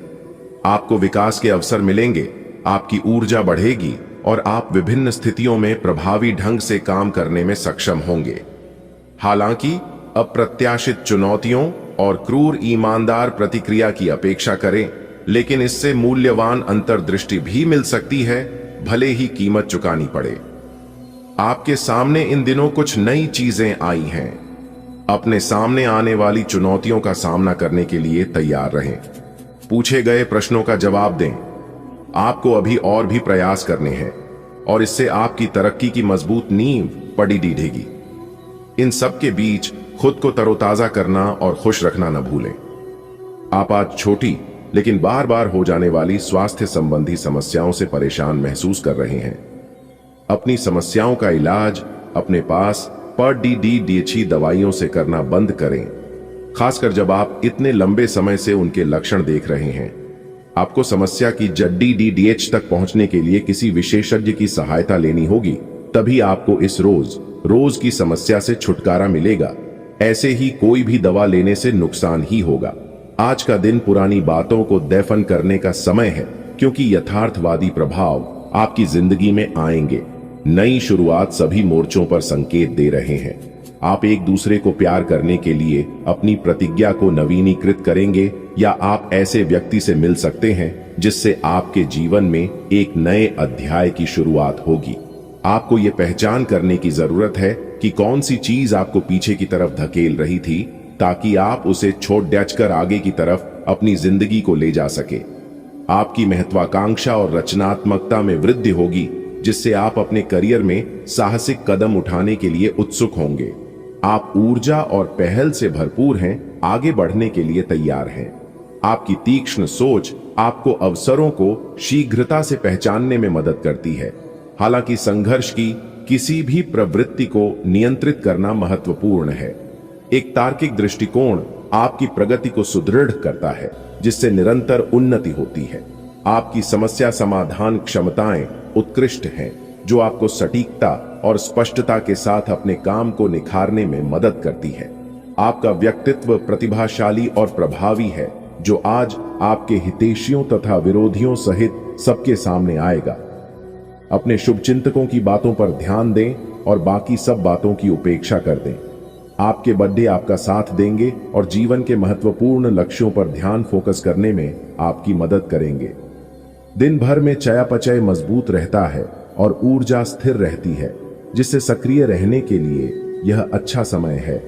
आपको विकास के अवसर मिलेंगे, आपकी ऊर्जा बढ़ेगी और आप विभिन्न स्थितियों में प्रभावी ढंग से काम करने में सक्षम होंगे। हालांकि अप्रत्याशित चुनौतियों और क्रूर ईमानदार प्रतिक्रिया की अपेक्षा करें, लेकिन इससे मूल्यवान अंतर्दृष्टि भी मिल सकती है, भले ही कीमत चुकानी पड़े। आपके सामने इन दिनों कुछ नई चीजें आई हैं। अपने सामने आने वाली चुनौतियों का सामना करने के लिए तैयार रहें। पूछे गए प्रश्नों का जवाब दें। आपको अभी और भी प्रयास करने हैं और इससे आपकी तरक्की की मजबूत नींव पड़ी डीढ़ेगी। इन सब के बीच खुद को तरोताजा करना और खुश रखना न भूलें। आप आज छोटी लेकिन बार बार हो जाने वाली स्वास्थ्य संबंधी समस्याओं से परेशान महसूस कर रहे हैं। अपनी समस्याओं का इलाज अपने पास पर DDHE दवाइयों से करना बंद करें, खासकर जब आप इतने लंबे समय से उनके लक्षण देख रहे हैं। आपको समस्या की जड्डी DDH तक पहुंचने के लिए किसी विशेषज्ञ की सहायता लेनी होगी, तभी आपको इस रोज की समस्या से छुटकारा मिलेगा। ऐसे ही कोई भी दवा लेने से नुकसान ही होगा। आज का दिन पुरानी बातों को दफन करने का समय है, क्योंकि यथार्थवादी प्रभाव आपकी जिंदगी में आएंगे। नई शुरुआत सभी मोर्चों पर संकेत दे रहे हैं। आप एक दूसरे को प्यार करने के लिए अपनी प्रतिज्ञा को नवीनीकृत करेंगे, या आप ऐसे व्यक्ति से मिल सकते हैं जिससे आपके जीवन में एक नए अध्याय की शुरुआत होगी। आपको ये पहचान करने की जरूरत है कि कौन सी चीज आपको पीछे की तरफ धकेल रही थी, ताकि आप उसे छोड़ डचकर आगे की तरफ अपनी जिंदगी को ले जा सके। आपकी महत्वाकांक्षा और रचनात्मकता में वृद्धि होगी, जिससे आप अपने करियर में साहसिक कदम उठाने के लिए उत्सुक होंगे। आप ऊर्जा और पहल से भरपूर हैं, आगे बढ़ने के लिए तैयार हैं। आपकी तीक्ष्ण सोच आपको अवसरों को शीघ्रता से पहचानने में मदद करती है। हालांकि संघर्ष की किसी भी प्रवृत्ति को नियंत्रित करना महत्वपूर्ण है। एक तार्किक दृष्टिकोण आपकी प्रगति को सुदृढ़ करता है, जिससे निरंतर उन्नति होती है। आपकी समस्या समाधान क्षमताएं उत्कृष्ट हैं, जो आपको सटीकता और स्पष्टता के साथ अपने काम को निखारने में मदद करती है। आपका व्यक्तित्व प्रतिभाशाली और प्रभावी है, जो आज आपके हितैषियों तथा विरोधियों सहित सबके सामने आएगा। अपने शुभचिंतकों की बातों पर ध्यान दें और बाकी सब बातों की उपेक्षा कर दें। आपके बड्डे आपका साथ देंगे और जीवन के महत्वपूर्ण लक्ष्यों पर ध्यान फोकस करने में आपकी मदद करेंगे। दिन भर में चयापचय मजबूत रहता है और ऊर्जा स्थिर रहती है, जिससे सक्रिय रहने के लिए यह अच्छा समय है।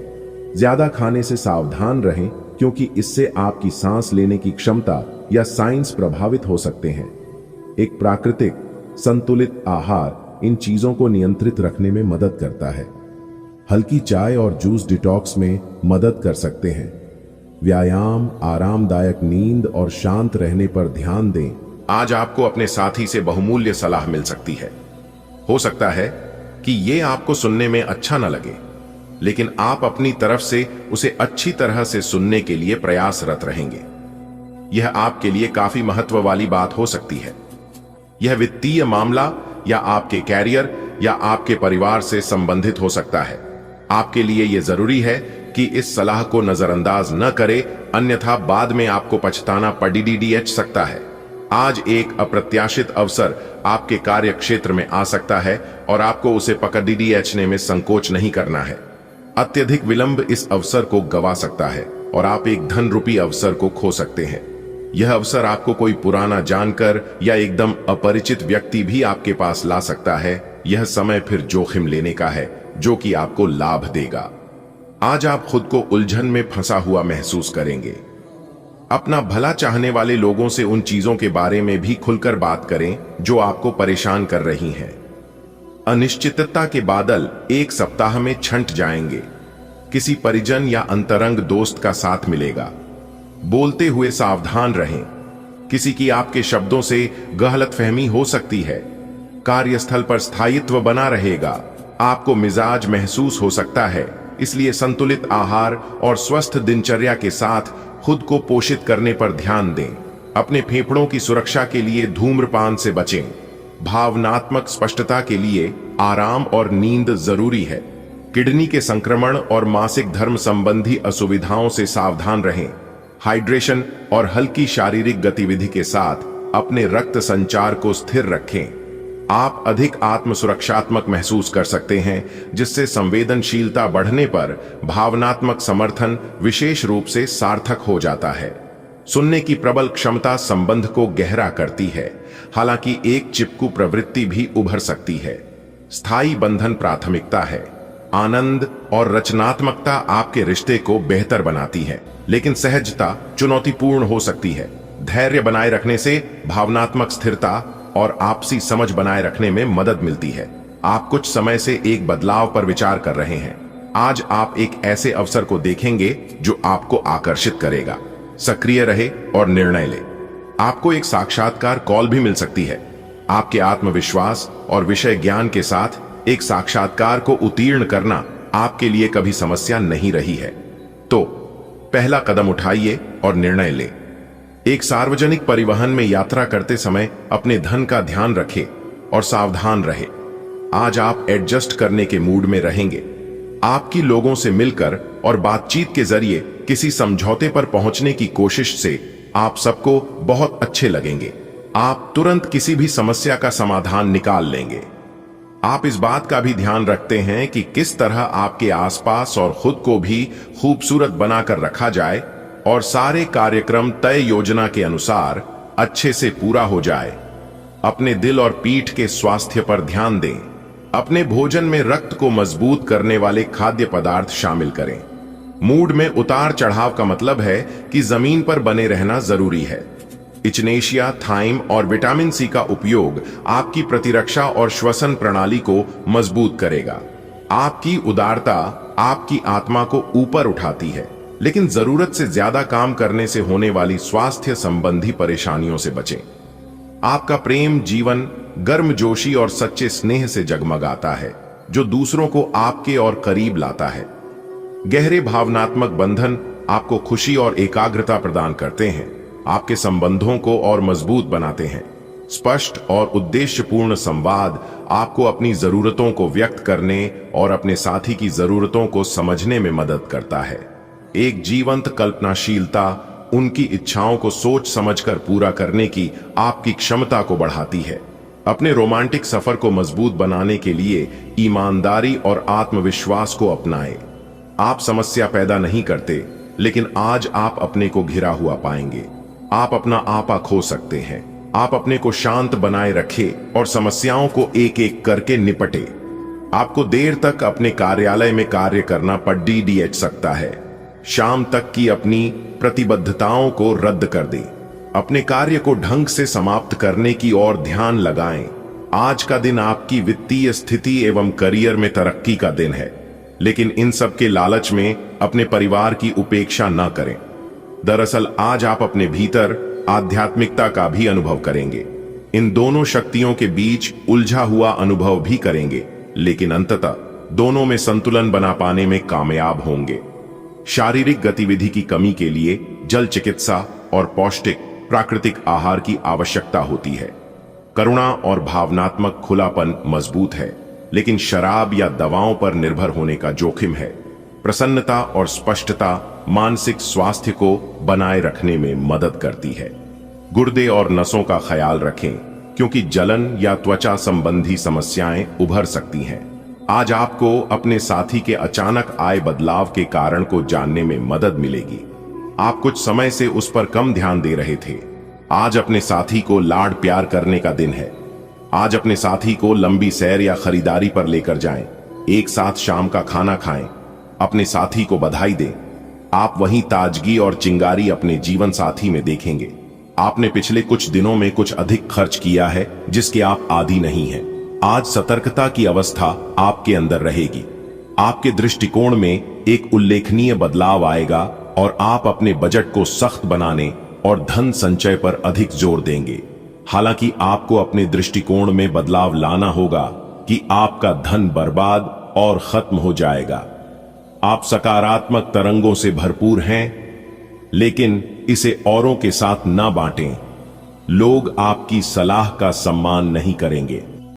ज्यादा खाने से सावधान रहें, क्योंकि इससे आपकी सांस लेने की क्षमता या साइंस प्रभावित हो सकते हैं। एक प्राकृतिक संतुलित आहार इन चीजों को नियंत्रित रखने में मदद करता है। हल्की चाय और जूस डिटॉक्स में मदद कर सकते हैं। व्यायाम, आरामदायक नींद और शांत रहने पर ध्यान दें। आज आपको अपने साथी से बहुमूल्य सलाह मिल सकती है। हो सकता है कि ये आपको सुनने में अच्छा न लगे, लेकिन आप अपनी तरफ से उसे अच्छी तरह से सुनने के लिए प्रयासरत रहेंगे। यह आपके लिए काफी महत्व वाली बात हो सकती है। यह वित्तीय मामला या आपके कैरियर या आपके परिवार से संबंधित हो सकता है। आपके लिए यह जरूरी है कि इस सलाह को नजरअंदाज न करें, अन्यथा बाद में आपको पछताना पड़ सकता है। आज एक अप्रत्याशित अवसर आपके कार्य क्षेत्र में आ सकता है और आपको उसे पकड़ने में संकोच नहीं करना है। अत्यधिक विलंब इस अवसर को गवा सकता है और आप एक धन रूपी अवसर को खो सकते हैं। यह अवसर आपको कोई पुराना जानकर या एकदम अपरिचित व्यक्ति भी आपके पास ला सकता है। यह समय फिर जोखिम लेने का है, जो कि आपको लाभ देगा। आज आप खुद को उलझन में फंसा हुआ महसूस करेंगे। अपना भला चाहने वाले लोगों से उन चीजों के बारे में भी खुलकर बात करें जो आपको परेशान कर रही हैं। अनिश्चितता के बादल एक सप्ताह में छंट जाएंगे। किसी परिजन या अंतरंग दोस्त का साथ मिलेगा। बोलते हुए सावधान रहें। किसी की आपके शब्दों से गलतफहमी हो सकती है। कार्यस्थल पर स्थायित्व बना रहेगा। आपको मिजाज महसूस हो सकता है, इसलिए संतुलित आहार और स्वस्थ दिनचर्या के साथ खुद को पोषित करने पर ध्यान दें। अपने फेफड़ों की सुरक्षा के लिए धूम्रपान से बचें। भावनात्मक स्पष्टता के लिए आराम और नींद जरूरी है। किडनी के संक्रमण और मासिक धर्म संबंधी असुविधाओं से सावधान रहें। हाइड्रेशन और हल्की शारीरिक गतिविधि के साथ अपने रक्त संचार को स्थिर रखें। आप अधिक आत्मसुरक्षात्मक महसूस कर सकते हैं, जिससे संवेदनशीलता बढ़ने पर भावनात्मक समर्थन विशेष रूप से सार्थक हो जाता है। सुनने की प्रबल क्षमता संबंध को गहरा करती है, हालांकि एक चिपकू प्रवृत्ति भी उभर सकती है। स्थायी बंधन प्राथमिकता है। आनंद और रचनात्मकता आपके रिश्ते को बेहतर बनाती है, लेकिन सहजता चुनौतीपूर्ण हो सकती है। धैर्य बनाए रखने से भावनात्मक स्थिरता और आपसी समझ बनाए रखने में मदद मिलती है। आप कुछ समय से एक बदलाव पर विचार कर रहे हैं। आज आप एक ऐसे अवसर को देखेंगे जो आपको आकर्षित करेगा। सक्रिय रहे और निर्णय ले। आपको एक साक्षात्कार कॉल भी मिल सकती है। आपके आत्मविश्वास और विषय ज्ञान के साथ एक साक्षात्कार को उत्तीर्ण करना आपके लिए कभी समस्या नहीं रही है। तो पहला कदम उठाइए और निर्णय ले। एक सार्वजनिक परिवहन में यात्रा करते समय अपने धन का ध्यान रखें और सावधान रहे। आज आप एडजस्ट करने के मूड में रहेंगे। आपकी लोगों से मिलकर और बातचीत के जरिए किसी समझौते पर पहुंचने की कोशिश से आप सबको बहुत अच्छे लगेंगे। आप तुरंत किसी भी समस्या का समाधान निकाल लेंगे। आप इस बात का भी ध्यान रखते हैं कि किस तरह आपके आसपास और खुद को भी खूबसूरत बनाकर रखा जाए और सारे कार्यक्रम तय योजना के अनुसार अच्छे से पूरा हो जाए। अपने दिल और पीठ के स्वास्थ्य पर ध्यान दें। अपने भोजन में रक्त को मजबूत करने वाले खाद्य पदार्थ शामिल करें। मूड में उतार चढ़ाव का मतलब है कि जमीन पर बने रहना जरूरी है। इचनेशिया, थाइम और विटामिन सी का उपयोग आपकी प्रतिरक्षा और श्वसन प्रणाली को मजबूत करेगा। आपकी उदारता आपकी आत्मा को ऊपर उठाती है, लेकिन जरूरत से ज्यादा काम करने से होने वाली स्वास्थ्य संबंधी परेशानियों से बचें। आपका प्रेम जीवन गर्मजोशी और सच्चे स्नेह से जगमगाता है, जो दूसरों को आपके और करीब लाता है। गहरे भावनात्मक बंधन आपको खुशी और एकाग्रता प्रदान करते हैं, आपके संबंधों को और मजबूत बनाते हैं। स्पष्ट और उद्देश्यपूर्ण संवाद आपको अपनी जरूरतों को व्यक्त करने और अपने साथी की जरूरतों को समझने में मदद करता है। एक जीवंत कल्पनाशीलता उनकी इच्छाओं को सोच समझकर पूरा करने की आपकी क्षमता को बढ़ाती है। अपने रोमांटिक सफर को मजबूत बनाने के लिए ईमानदारी और आत्मविश्वास को अपनाएं। आप समस्या पैदा नहीं करते, लेकिन आज आप अपने को घिरा हुआ पाएंगे। आप अपना आपा खो सकते हैं। आप अपने को शांत बनाए रखें और समस्याओं को एक एक करके निपटे। आपको देर तक अपने कार्यालय में कार्य करना पड़ DDH सकता है। शाम तक की अपनी प्रतिबद्धताओं को रद्द कर दें। अपने कार्य को ढंग से समाप्त करने की ओर ध्यान लगाएं। आज का दिन आपकी वित्तीय स्थिति एवं करियर में तरक्की का दिन है, लेकिन इन सब के लालच में अपने परिवार की उपेक्षा न करें। दरअसल आज आप अपने भीतर आध्यात्मिकता का भी अनुभव करेंगे। इन दोनों शक्तियों के बीच उलझा हुआ अनुभव भी करेंगे, लेकिन अंततः दोनों में संतुलन बना पाने में कामयाब होंगे। शारीरिक गतिविधि की कमी के लिए जल चिकित्सा और पौष्टिक प्राकृतिक आहार की आवश्यकता होती है। करुणा और भावनात्मक खुलापन मजबूत है, लेकिन शराब या दवाओं पर निर्भर होने का जोखिम है। प्रसन्नता और स्पष्टता मानसिक स्वास्थ्य को बनाए रखने में मदद करती है। गुर्दे और नसों का ख्याल रखें, क्योंकि जलन या त्वचा संबंधी समस्याएं उभर सकती हैं। आज आपको अपने साथी के अचानक आए बदलाव के कारण को जानने में मदद मिलेगी। आप कुछ समय से उस पर कम ध्यान दे रहे थे। आज अपने साथी को लाड प्यार करने का दिन है। आज अपने साथी को लंबी सैर या खरीदारी पर लेकर जाएं। एक साथ शाम का खाना खाएं। अपने साथी को बधाई दें। आप वही ताजगी और चिंगारी अपने जीवन साथी में देखेंगे। आपने पिछले कुछ दिनों में कुछ अधिक खर्च किया है, जिसके आप आदी नहीं हैं। आज सतर्कता की अवस्था आपके अंदर रहेगी। आपके दृष्टिकोण में एक उल्लेखनीय बदलाव आएगा और आप अपने बजट को सख्त बनाने और धन संचय पर अधिक जोर देंगे। हालांकि आपको अपने दृष्टिकोण में बदलाव लाना होगा कि आपका धन बर्बाद और खत्म हो जाएगा। आप सकारात्मक तरंगों से भरपूर हैं, लेकिन इसे औरों के साथ ना बांटें। लोग आपकी सलाह का सम्मान नहीं करेंगे।